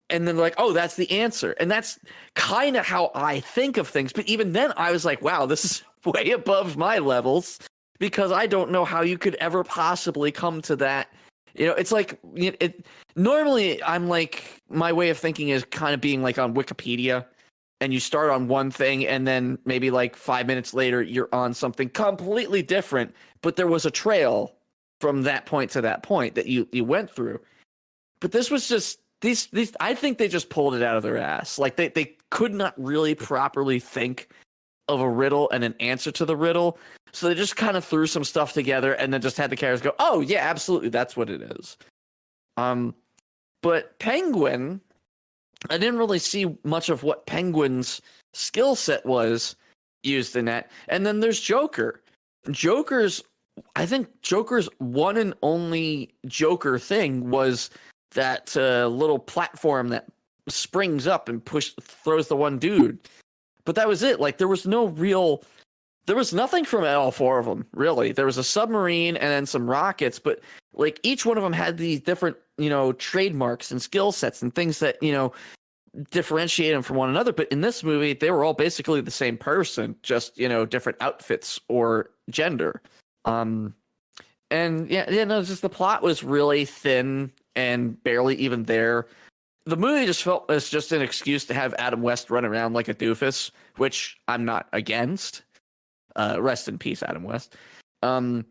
And then like, oh, that's the answer. And that's kind of how I think of things. But even then I was like, wow, this is way above my levels because I don't know how you could ever possibly come to that. It's like, normally I'm like, my way of thinking is kind of being like on Wikipedia and you start on one thing and then maybe like 5 minutes later you're on something completely different. But there was a trail from that point to that point that you went through. But this was just, These I think they just pulled it out of their ass. Like they could not really properly think of a riddle and an answer to the riddle. So they just kind of threw some stuff together and then just had the characters go, "Oh, yeah, absolutely, that's what it is." But Penguin, I didn't really see much of what Penguin's skill set was used in that. And then there's Joker. I think Joker's one and only Joker thing was that little platform that springs up and throws the one dude. But that was it. Like there was nothing from all four of them, really. There was a submarine and then some rockets, but like each one of them had these different, trademarks and skill sets and things that, differentiate them from one another. But in this movie, they were all basically the same person, just, different outfits or gender. And just the plot was really thin and barely even there. The movie just felt as just an excuse to have Adam West run around like a doofus, which I'm not against. Rest in peace, Adam West. And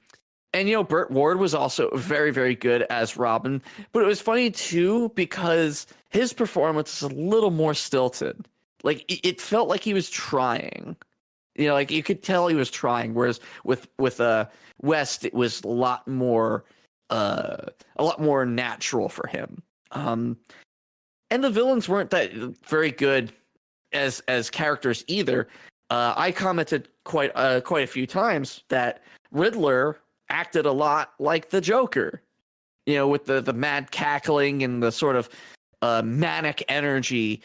Burt Ward was also very, very good as Robin. But it was funny too because his performance is a little more stilted. Like it felt like he was trying. Like you could tell he was trying. Whereas with West, it was a lot more natural for him. And the villains weren't that very good as characters either. I commented quite a few times that Riddler acted a lot like the Joker, with the mad cackling and the sort of manic energy,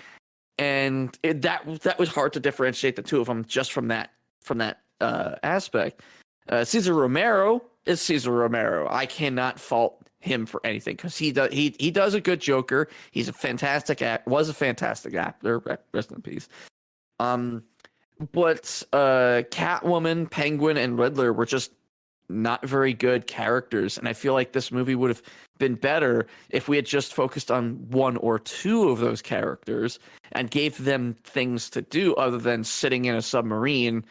and that was hard to differentiate the two of them just from that aspect. Cesar Romero is Cesar Romero. I cannot fault him for anything because he does a good Joker. He's a fantastic was a fantastic actor. Rest in peace. But Catwoman, Penguin, and Riddler were just not very good characters, and I feel like this movie would have been better if we had just focused on one or two of those characters and gave them things to do other than sitting in a submarine,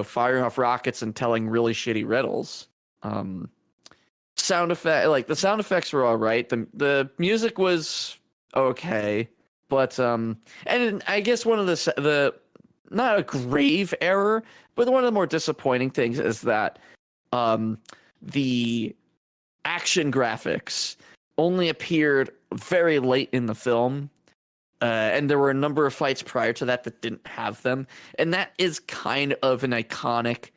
firing off rockets and telling really shitty riddles. The sound effects were all right. The music was okay, but and I guess one of the not a grave error, but one of the more disappointing things is that the action graphics only appeared very late in the film, and there were a number of fights prior to that didn't have them, and that is kind of an iconic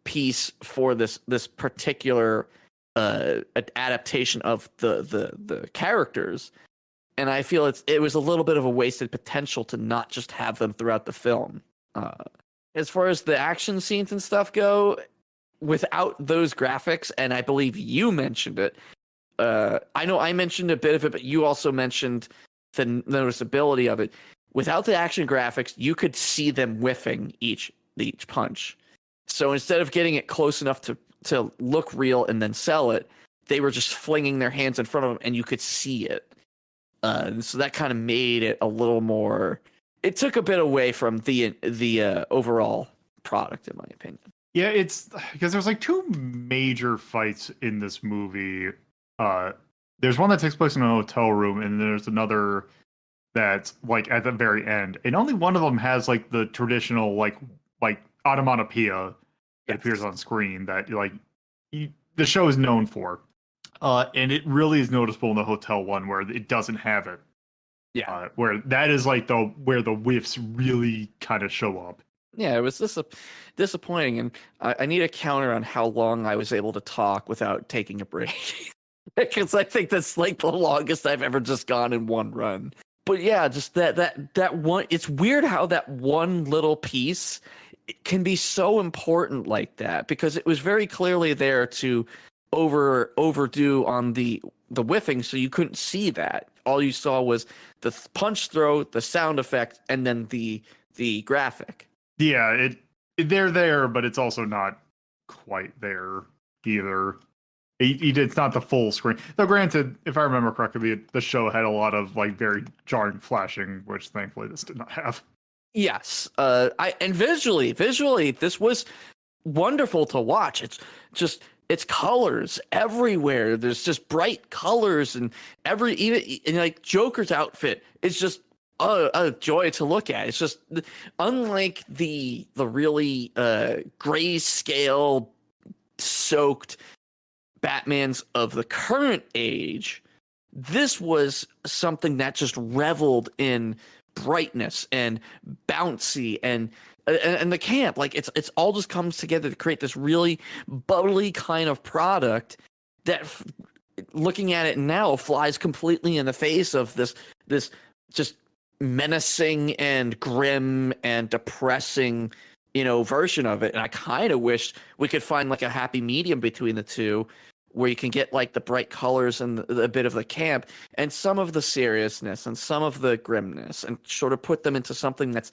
piece for this particular adaptation of the characters, and I feel it was a little bit of a wasted potential to not just have them throughout the film. As far as the action scenes and stuff go, without those graphics, and I believe you mentioned it, I know I mentioned a bit of it, but you also mentioned the noticeability of it. Without the action graphics, you could see them whiffing each punch. So instead of getting it close enough to look real and then sell it, they were just flinging their hands in front of them, and you could see it. So that kind of made it a little more. It took a bit away from the overall product, in my opinion. Yeah, it's because there's like two major fights in this movie. There's one that takes place in a hotel room, and there's another that's like at the very end. And only one of them has like the traditional like onomatopoeia that appears on screen that the show is known for. And it really is noticeable in the hotel one where it doesn't have it. Yeah, where that is like where the whiffs really kind of show up. Yeah, it was disappointing, and I need a counter on how long I was able to talk without taking a break. Because I think that's like the longest I've ever just gone in one run. But yeah, just that one. It's weird how that one little piece can be so important like that, because it was very clearly there to overdo on the whiffing, so you couldn't see that. All you saw was the punch throw, the sound effect, and then the graphic. Yeah, they're there, but it's also not quite there either. It's not the full screen. Though, granted, if I remember correctly, the show had a lot of like very jarring flashing, which thankfully this did not have. Yes, and visually, this was wonderful to watch. It's colors everywhere. There's just bright colors, and even like Joker's outfit is just a joy to look at. It's just unlike the really grayscale soaked Batmans of the current age. This was something that just reveled in brightness and bouncy and the camp. Like it's all just comes together to create this really bubbly kind of product that, looking at it now, flies completely in the face of this just menacing and grim and depressing, version of it. And I kind of wish we could find like a happy medium between the two, where you can get like the bright colors and a bit of the camp and some of the seriousness and some of the grimness, and sort of put them into something that's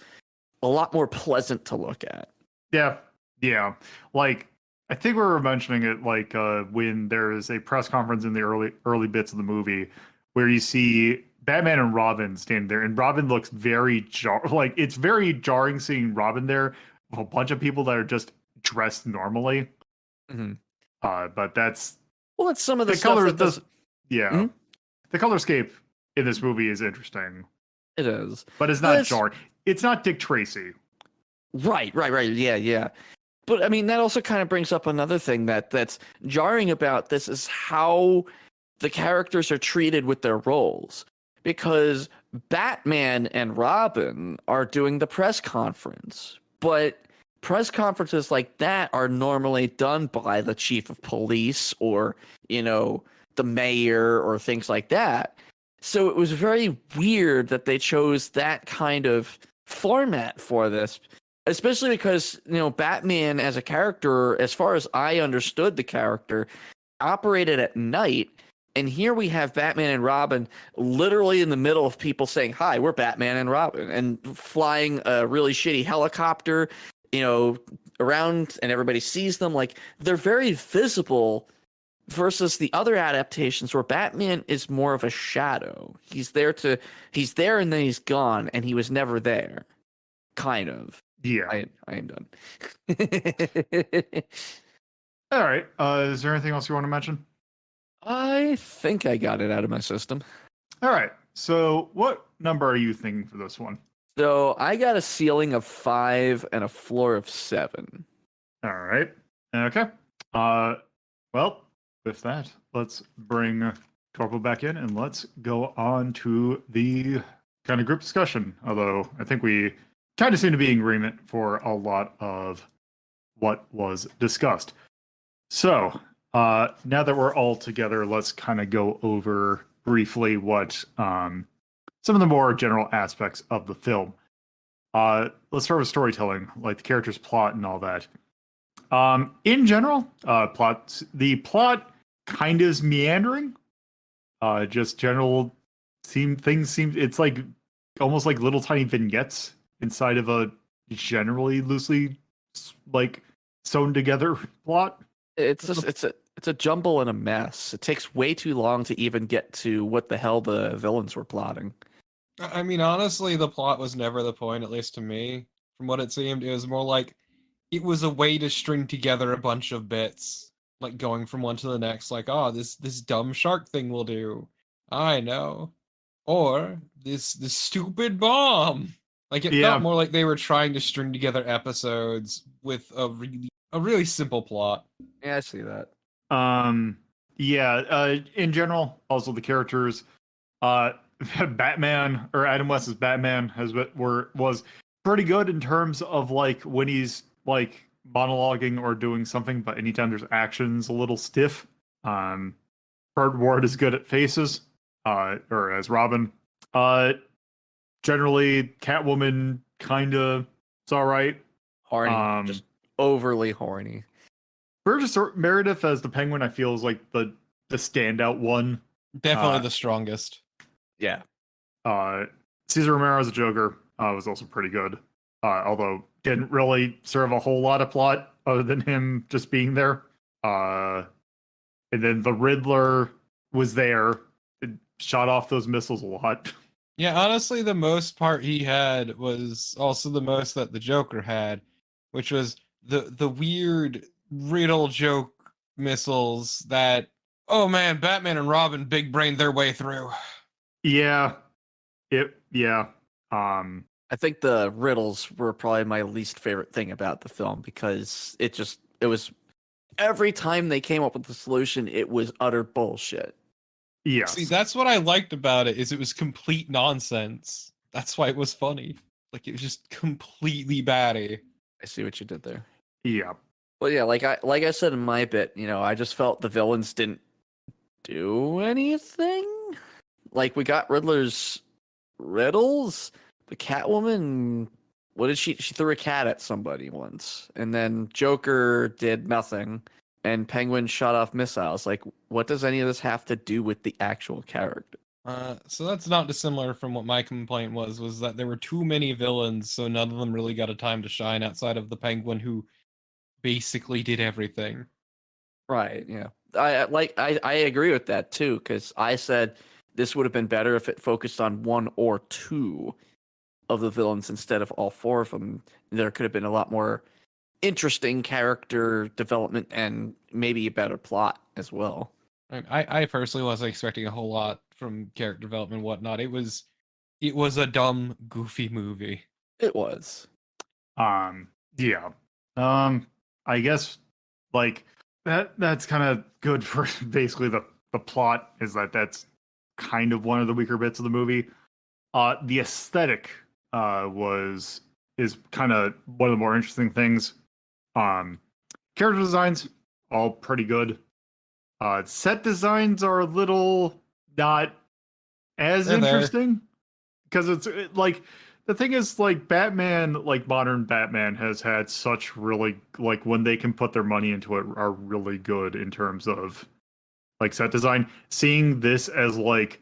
a lot more pleasant to look at. Yeah. Like, I think we were mentioning it like when there is a press conference in the early bits of the movie where you see Batman and Robin standing there, and Robin looks very it's very jarring seeing Robin there with a bunch of people that are just dressed normally. Mm-hmm. But that's some of the color. stuff Mm-hmm. The color scape in this movie is interesting. It is, but it's not jarring. It's not Dick Tracy. Right. Yeah. But I mean, that also kind of brings up another thing that's jarring about this is how the characters are treated with their roles. Because Batman and Robin are doing the press conference, but press conferences like that are normally done by the chief of police or, the mayor or things like that. So it was very weird that they chose that kind of format for this, especially because, Batman as a character, as far as I understood the character, operated at night. And here we have Batman and Robin literally in the middle of people saying, "Hi, we're Batman and Robin," and flying a really shitty helicopter, around, and everybody sees them. Like, they're very visible versus the other adaptations where Batman is more of a shadow. He's there and then he's gone, and he was never there. Kind of. Yeah. I am done. All right. Is there anything else you want to mention? I think I got it out of my system. All right. So, what number are you thinking for this one? So I got a ceiling of 5 and a floor of 7. All right. Okay. Well, with that, let's bring Torpo back in and let's go on to the kind of group discussion. Although I think we kind of seem to be in agreement for a lot of what was discussed. So, now that we're all together, let's kind of go over briefly what some of the more general aspects of the film. Let's start with storytelling, like the character's plot and all that. In general, the plot kind of is meandering. Just general it's like almost like little tiny vignettes inside of a generally loosely like sewn together plot. It's a jumble and a mess. It takes way too long to even get to what the hell the villains were plotting. I mean, honestly, the plot was never the point, at least to me. From what it seemed, it was more like it was a way to string together a bunch of bits, like going from one to the next. Like, oh, this dumb shark thing will do. I know. Or this stupid bomb. Like, it Yeah. felt more like they were trying to string together episodes with a really simple plot. Yeah, I see that. In general, also the characters, Batman or Adam West's Batman was pretty good in terms of like when he's like monologuing or doing something, but anytime there's action's a little stiff. Burt Ward is good at faces, or as Robin. Generally, Catwoman kinda it's all right. Horny, just overly horny. Burgess Meredith as the Penguin, I feel, is like the standout one. Definitely the strongest. Yeah. Cesar Romero as a Joker was also pretty good, although didn't really serve a whole lot of plot other than him just being there. And then the Riddler was there, it shot off those missiles a lot. Yeah, honestly, the most part he had was also the most that the Joker had, which was the weird riddle joke missiles that, oh man, Batman and Robin big brained their way through. Yeah. I think the riddles were probably my least favorite thing about the film because it was every time they came up with the solution, it was utter bullshit. Yes. See, that's what I liked about it, is it was complete nonsense. That's why it was funny. Like, it was just completely batty. I see what you did there. Yeah. Well, yeah, like I said in my bit, I just felt the villains didn't do anything. Like, we got Riddler's riddles, the Catwoman. What did she threw a cat at somebody once, and then Joker did nothing, and Penguin shot off missiles. Like, what does any of this have to do with the actual character? So that's not dissimilar from what my complaint was that there were too many villains, so none of them really got a time to shine outside of the Penguin, who basically did everything. Right, yeah. I agree with that too, because I said this would have been better if it focused on one or two of the villains instead of all four of them. There could have been a lot more interesting character development and maybe a better plot as well. I personally wasn't expecting a whole lot from character development and whatnot. It was a dumb, goofy movie. It was. Yeah. I guess like that's kind of good for basically the plot is that's kind of one of the weaker bits of the movie. The aesthetic was is kind of one of the more interesting things. Character designs all pretty good. Set designs are a little not as They're there. interesting because like the thing is like Batman, like modern Batman has had such really like when they can put their money into it are really good in terms of like set design. Seeing this as like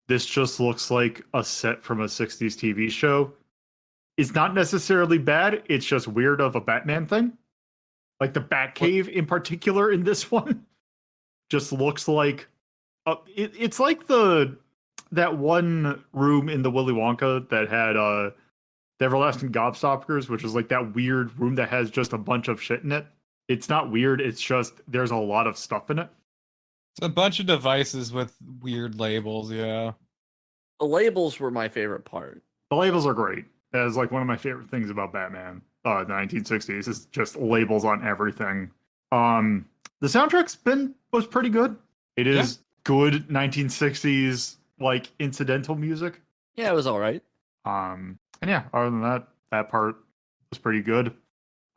this just looks like a set from a 60s TV show is not necessarily bad. It's just weird of a Batman thing. Like the Batcave in particular in this one just looks like it's like that one room in the Willy Wonka that had the Everlasting Gobstoppers, which is like that weird room that has just a bunch of shit in it. It's not weird, it's just there's a lot of stuff in it. It's a bunch of devices with weird labels, yeah. The labels were my favorite part. The labels are great. That is like one of my favorite things about Batman, the 1960s, is just labels on everything. The soundtrack's was pretty good. It is good 1960s like incidental music. Yeah, it was all right. And yeah, other than that, that part was pretty good.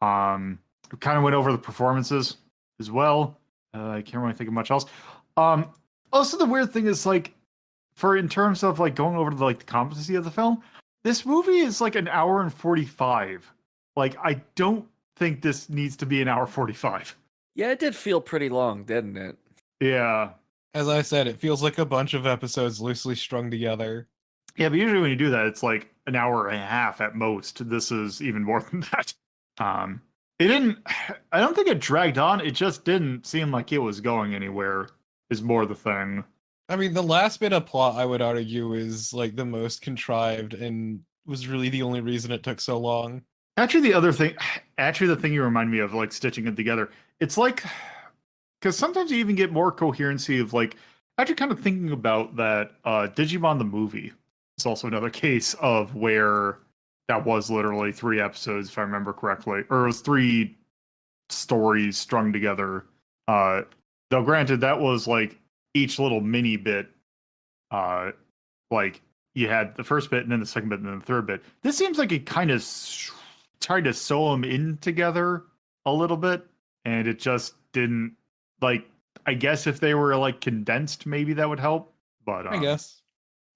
We kind of went over the performances as well. I can't really think of much else. Also, the weird thing is like, for in terms of like going over to like the competency of the film, this movie is like an hour and 45. Like, I don't think this needs to be an hour 45. Yeah, it did feel pretty long, didn't it? Yeah. As I said, it feels like a bunch of episodes loosely strung together. Yeah, but usually when you do that, it's like an hour and a half at most. This is even more than that. It didn't, I don't think it dragged on. It just didn't seem like it was going anywhere, is more the thing. I mean, the last bit of plot, I would argue, is like the most contrived and was really the only reason it took so long. Actually, the thing you remind me of, like stitching it together, it's like, because sometimes you even get more coherency of like, actually kind of thinking about that Digimon the movie. It's also another case of where that was literally 3 episodes, if I remember correctly, or it was 3 stories strung together. Though granted, that was like each little mini bit, like you had the first bit and then the second bit and then the third bit. This seems like it kind of tried to sew them in together a little bit, and it just didn't. Like, I guess if they were like condensed, maybe that would help. But I guess.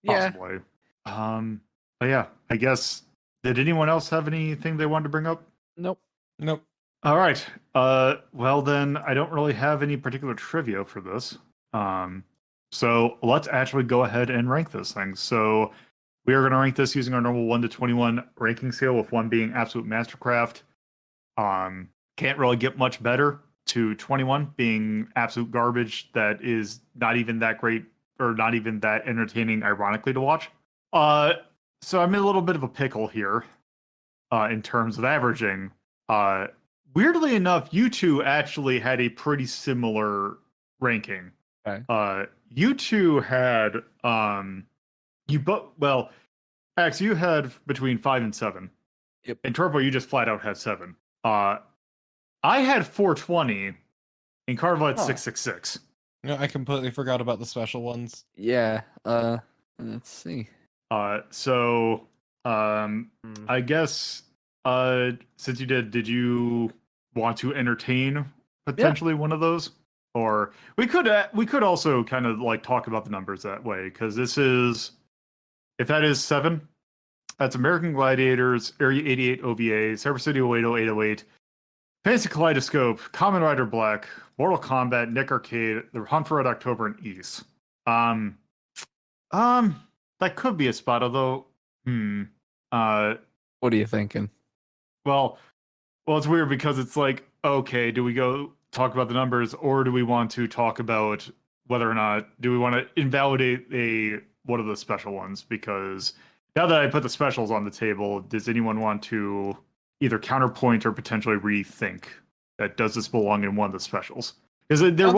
Yeah. possibly. But yeah, I guess. Did anyone else have anything they wanted to bring up? Nope. Nope. All right. Well then, I don't really have any particular trivia for this. So let's actually go ahead and rank this thing. So we are going to rank this using our normal 1 to 21 ranking scale, with 1 being absolute mastercraft. Can't really get much better, to 21 being absolute garbage that is not even that great or not even that entertaining, ironically, to watch. So I'm in a little bit of a pickle here in terms of averaging. Weirdly enough, you two actually had a pretty similar ranking. Okay. You two had Ax, you had between 5 and 7. Yep. And Turbo, you just flat out had 7. I had 420, and Carnival had 666. No, I completely forgot about the special ones. Yeah. Let's see. So I guess since you did you want to entertain potentially one of those? Or we could also kind of like talk about the numbers that way, because this is, if that is 7, that's American Gladiators, Area 88 OVA, Cyber City 080 808, Fantasy Kaleidoscope, Kamen Rider Black, Mortal Kombat, Nick Arcade, The Hunt for Red October, and Ease. That could be a spot, although What are you thinking? well, it's weird because it's like, okay, do we go talk about the numbers, or do we want to talk about whether or not do we want to invalidate one of the special ones? Because now that I put the specials on the table, does anyone want to either counterpoint or potentially rethink that does this belong in one of the specials? Because there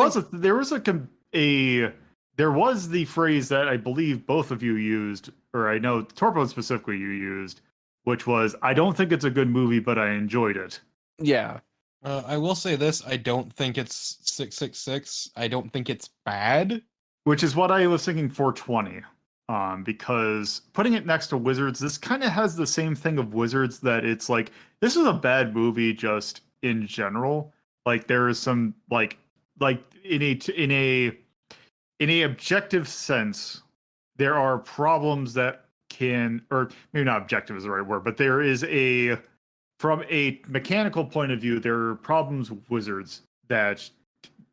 was the phrase that I believe both of you used, or I know Torpo specifically you used, which was, I don't think it's a good movie, but I enjoyed it. Yeah. I will say this, I don't think it's 666. I don't think it's bad. Which is what I was thinking 420. because putting it next to Wizards, this kind of has the same thing of Wizards, that it's like this is a bad movie just in general. Like there is some like in a objective sense, there are problems that can, or maybe not objective is the right word, but there is from a mechanical point of view, there are problems with Wizards that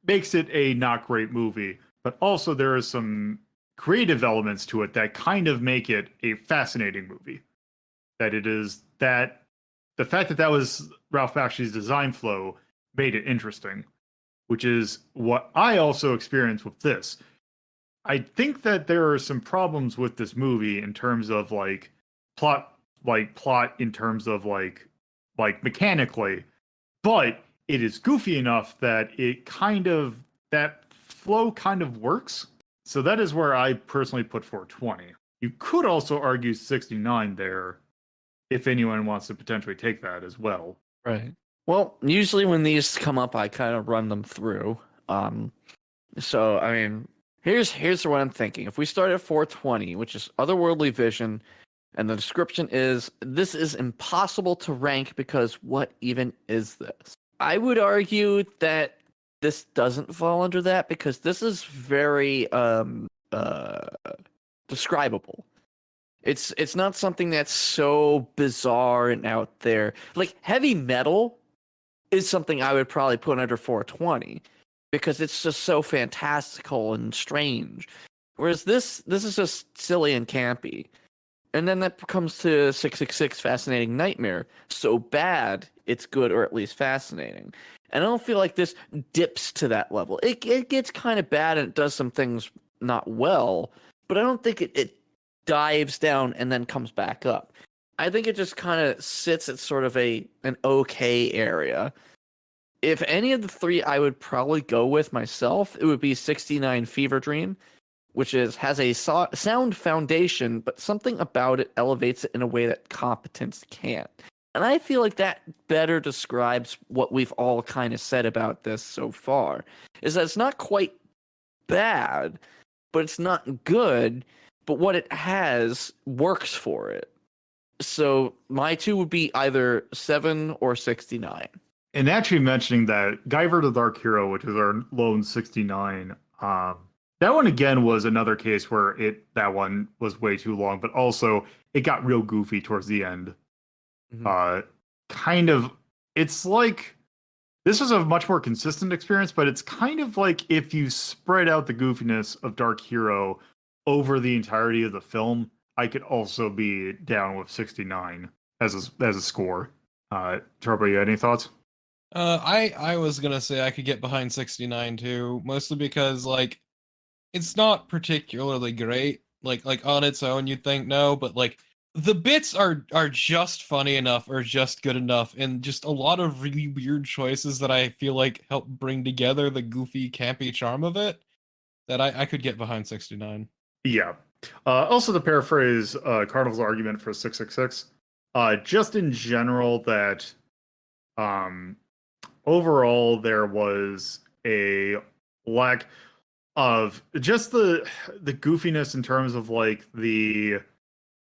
makes it a not great movie. But also there are some creative elements to it that kind of make it a fascinating movie. That it is that the fact that that was Ralph Bakshi's design flow made it interesting, which is what I also experienced with this. I think that there are some problems with this movie in terms of plot in terms of mechanically, but it is goofy enough that that flow kind of works. So that is where I personally put 420. You could also argue 69 there if anyone wants to potentially take that as well. Right. Well, usually when these come up, I kind of run them through. So I mean, here's what I'm thinking. If we start at 420, which is otherworldly vision, and the description is this is impossible to rank because what even is this? I would argue that this doesn't fall under that because this is very describable. It's not something that's so bizarre and out there. Like heavy metal is something I would probably put under 420 because it's just so fantastical and strange. Whereas this is just silly and campy. And then that comes to 666 Fascinating Nightmare. So bad, it's good or at least fascinating. And I don't feel like this dips to that level. It gets kind of bad and it does some things not well, but I don't think it dives down and then comes back up. I think it just kind of sits at sort of an okay area. If any of the three I would probably go with myself, it would be 69 Fever Dream, which has a sound foundation, but something about it elevates it in a way that competence can't. And I feel like that better describes what we've all kind of said about this so far, is that it's not quite bad, but it's not good, but what it has works for it. So my two would be either 7 or 69. And actually mentioning that, Guyver the Dark Hero, which is our lone 69, that one again was another case where that one was way too long, but also it got real goofy towards the end. Mm-hmm. It's like this was a much more consistent experience, but it's kind of like if you spread out the goofiness of Dark Hero over the entirety of the film, I could also be down with 69 as a score. Turbo, you had any thoughts? I was gonna say I could get behind 69 too, mostly because it's not particularly great. Like on its own, you'd think no, but the bits are just funny enough or just good enough, and just a lot of really weird choices that I feel like help bring together the goofy, campy charm of it. That I could get behind 69. Yeah. Also, to paraphrase Carnival's argument for 666, just in general, that overall there was a lack of just the goofiness in terms of the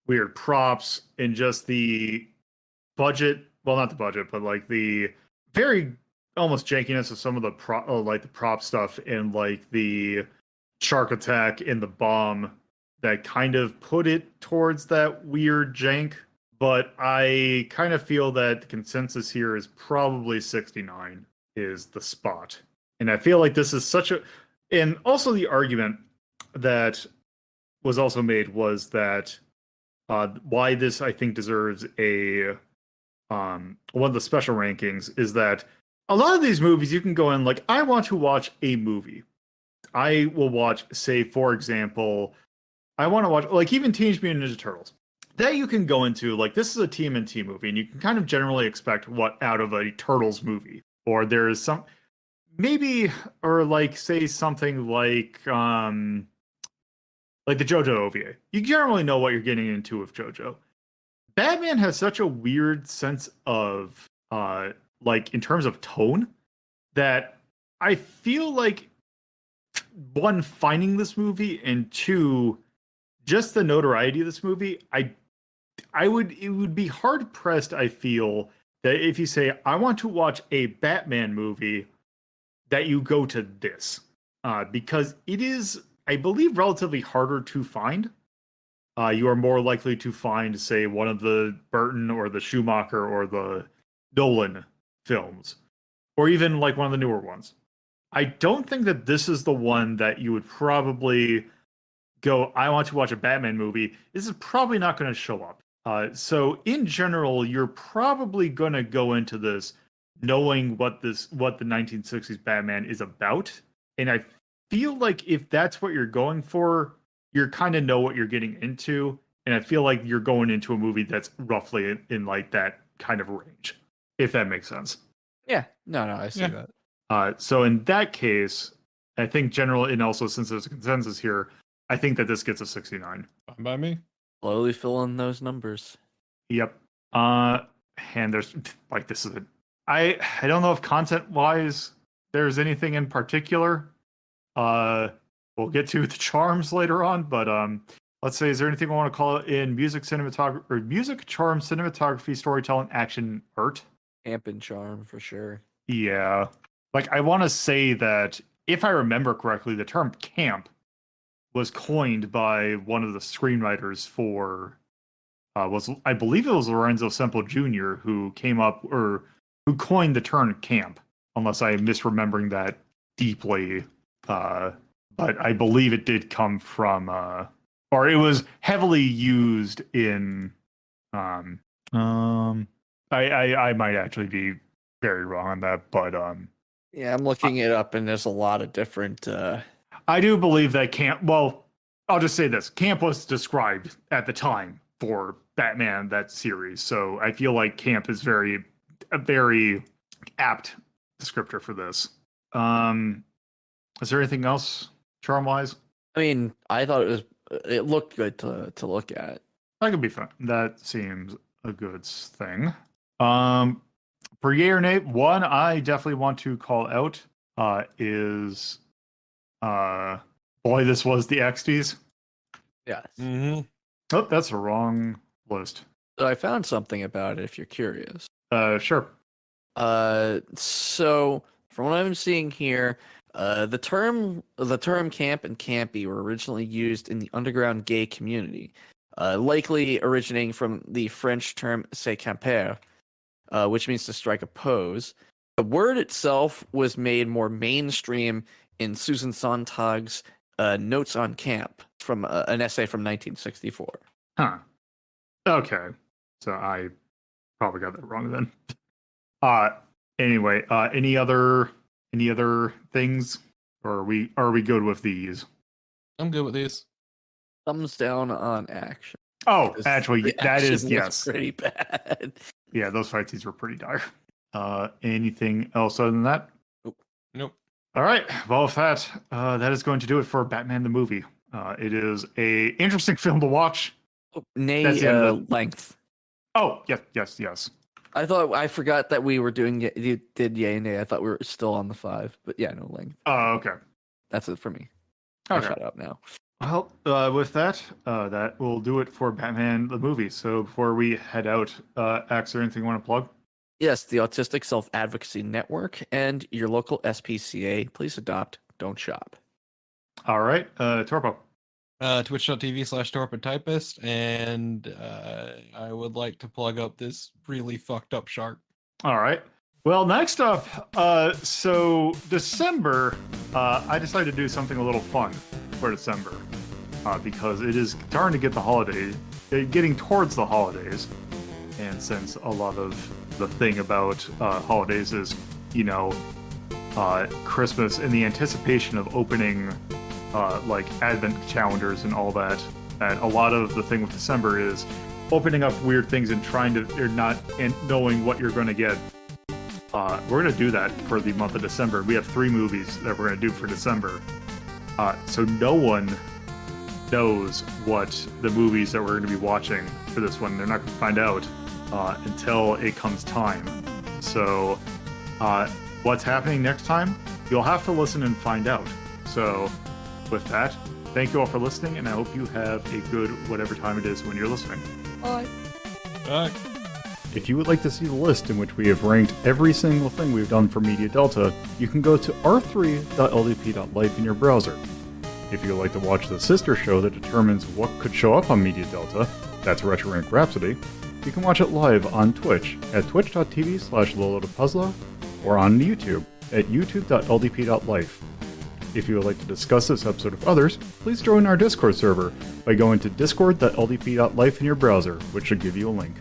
weird props and just the budget. Well, not the budget, but the very almost jankiness of some of the prop stuff and the shark attack and the bomb that kind of put it towards that weird jank. But I kind of feel that the consensus here is probably 69 is the spot. And I feel like this is and also the argument that was also made was that why this I think deserves one of the special rankings is that a lot of these movies you can go in I want to watch a movie. I will watch, say, for example, I want to watch even Teenage Mutant Ninja Turtles. That you can go into this is a TMNT movie, and you can kind of generally expect what out of a Turtles movie. Or there is some maybe, or say something like the JoJo OVA. You generally know what you're getting into with JoJo. Batman has such a weird sense of in terms of tone that I feel like one, finding this movie, and two, just the notoriety of this movie, it would be hard pressed, I feel, that if you say, I want to watch a Batman movie, that you go to this. Because it is, I believe, relatively harder to find. You are more likely to find, say, one of the Burton or the Schumacher or the Nolan films, or even like one of the newer ones. I don't think that this is the one that you would probably go, I want to watch a Batman movie. This is probably not going to show up. So in general, you're probably going to go into this knowing what the 1960s Batman is about. And I feel like if that's what you're going for, you kind of know what you're getting into. And I feel like you're going into a movie that's roughly in like that kind of range, if that makes sense. Yeah, no, I see that. So in that case, I think general, and also since there's a consensus here, I think that this gets a 69. Fine by me. Slowly fill in those numbers. Yep. And there's like this is I don't know if content wise there's anything in particular. We'll get to the charms later on, but let's say, is there anything I want to call it in music, cinematography, or music, charm, cinematography, storytelling, action, art? Camp and charm for sure. Yeah. Like, I want to say that if I remember correctly, the term camp was coined by one of the screenwriters for, I believe it was Lorenzo Semple Jr. who came up, or who coined the term camp, unless I'm misremembering that deeply. But I believe it did come from, or it was heavily used in, I might actually be very wrong on that, but yeah, I'm looking it up, and there's a lot of different. I do believe that camp. Well, I'll just say this: camp was described at the time for Batman, that series. So I feel like camp is a very apt descriptor for this. Is there anything else charm wise? I mean, I thought it looked good to look at. That could be fun. That seems a good thing. For yay or nay, one I definitely want to call out is boy, this was the XDs. Yes. Mm-hmm. Oh, that's the wrong list. So I found something about it if you're curious. Sure. So from what I'm seeing here, the term camp and campy were originally used in the underground gay community, likely originating from the French term "se camper," which means to strike a pose. The word itself was made more mainstream in Susan Sontag's Notes on Camp, from an essay from 1964. Huh. Okay. So I probably got that wrong then. Anyway, any other things? Or are we good with these? I'm good with these. Thumbs down on action. Oh, actually, The that action is was yes. pretty bad. Yeah, those fight scenes were pretty dire. Anything else other than that? Nope. All right. Well, with that, that is going to do it for Batman the movie. It is a interesting film to watch. Nay, That's the end of length. Oh, yes. I forgot that we were doing. You did yay and nay. I thought we were still on the 5, but yeah, no length. Oh, okay. That's it for me. Okay. Shut up now. Well, with that, that will do it for Batman the movie. So before we head out, Axe, there anything you want to plug? Yes, the Autistic Self Advocacy Network and your local SPCA. Please adopt, don't shop. All right, Torpo. Twitch.tv/torpidtypist, and I would like to plug up this really fucked up shark. All right. Well, next up, so December, I decided to do something a little fun for December, because it is starting to get the holiday, getting towards the holidays, and since a lot of the thing about holidays is, Christmas and the anticipation of opening like advent calendars and all that, and a lot of the thing with December is opening up weird things and trying to, or not, and knowing what you're going to get. We're going to do that for the month of December. We have 3 movies that we're going to do for December. So no one knows what the movies that we're going to be watching for this one. They're not going to find out until it comes time. So what's happening next time? You'll have to listen and find out. So with that, Thank you all for listening, and I hope you have a good whatever time it is when you're listening. Bye. Bye. If you would like to see the list in which we have ranked every single thing we've done for Media Delta, you can go to r3.ldp.life in your browser. If you would like to watch the sister show that determines what could show up on Media Delta, that's Retro Rank Rhapsody, you can watch it live on Twitch at twitch.tv/lolotopuzzler or on YouTube at youtube.ldp.life. If you would like to discuss this episode with others, please join our Discord server by going to discord.ldp.life in your browser, which should give you a link.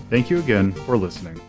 Thank you again for listening.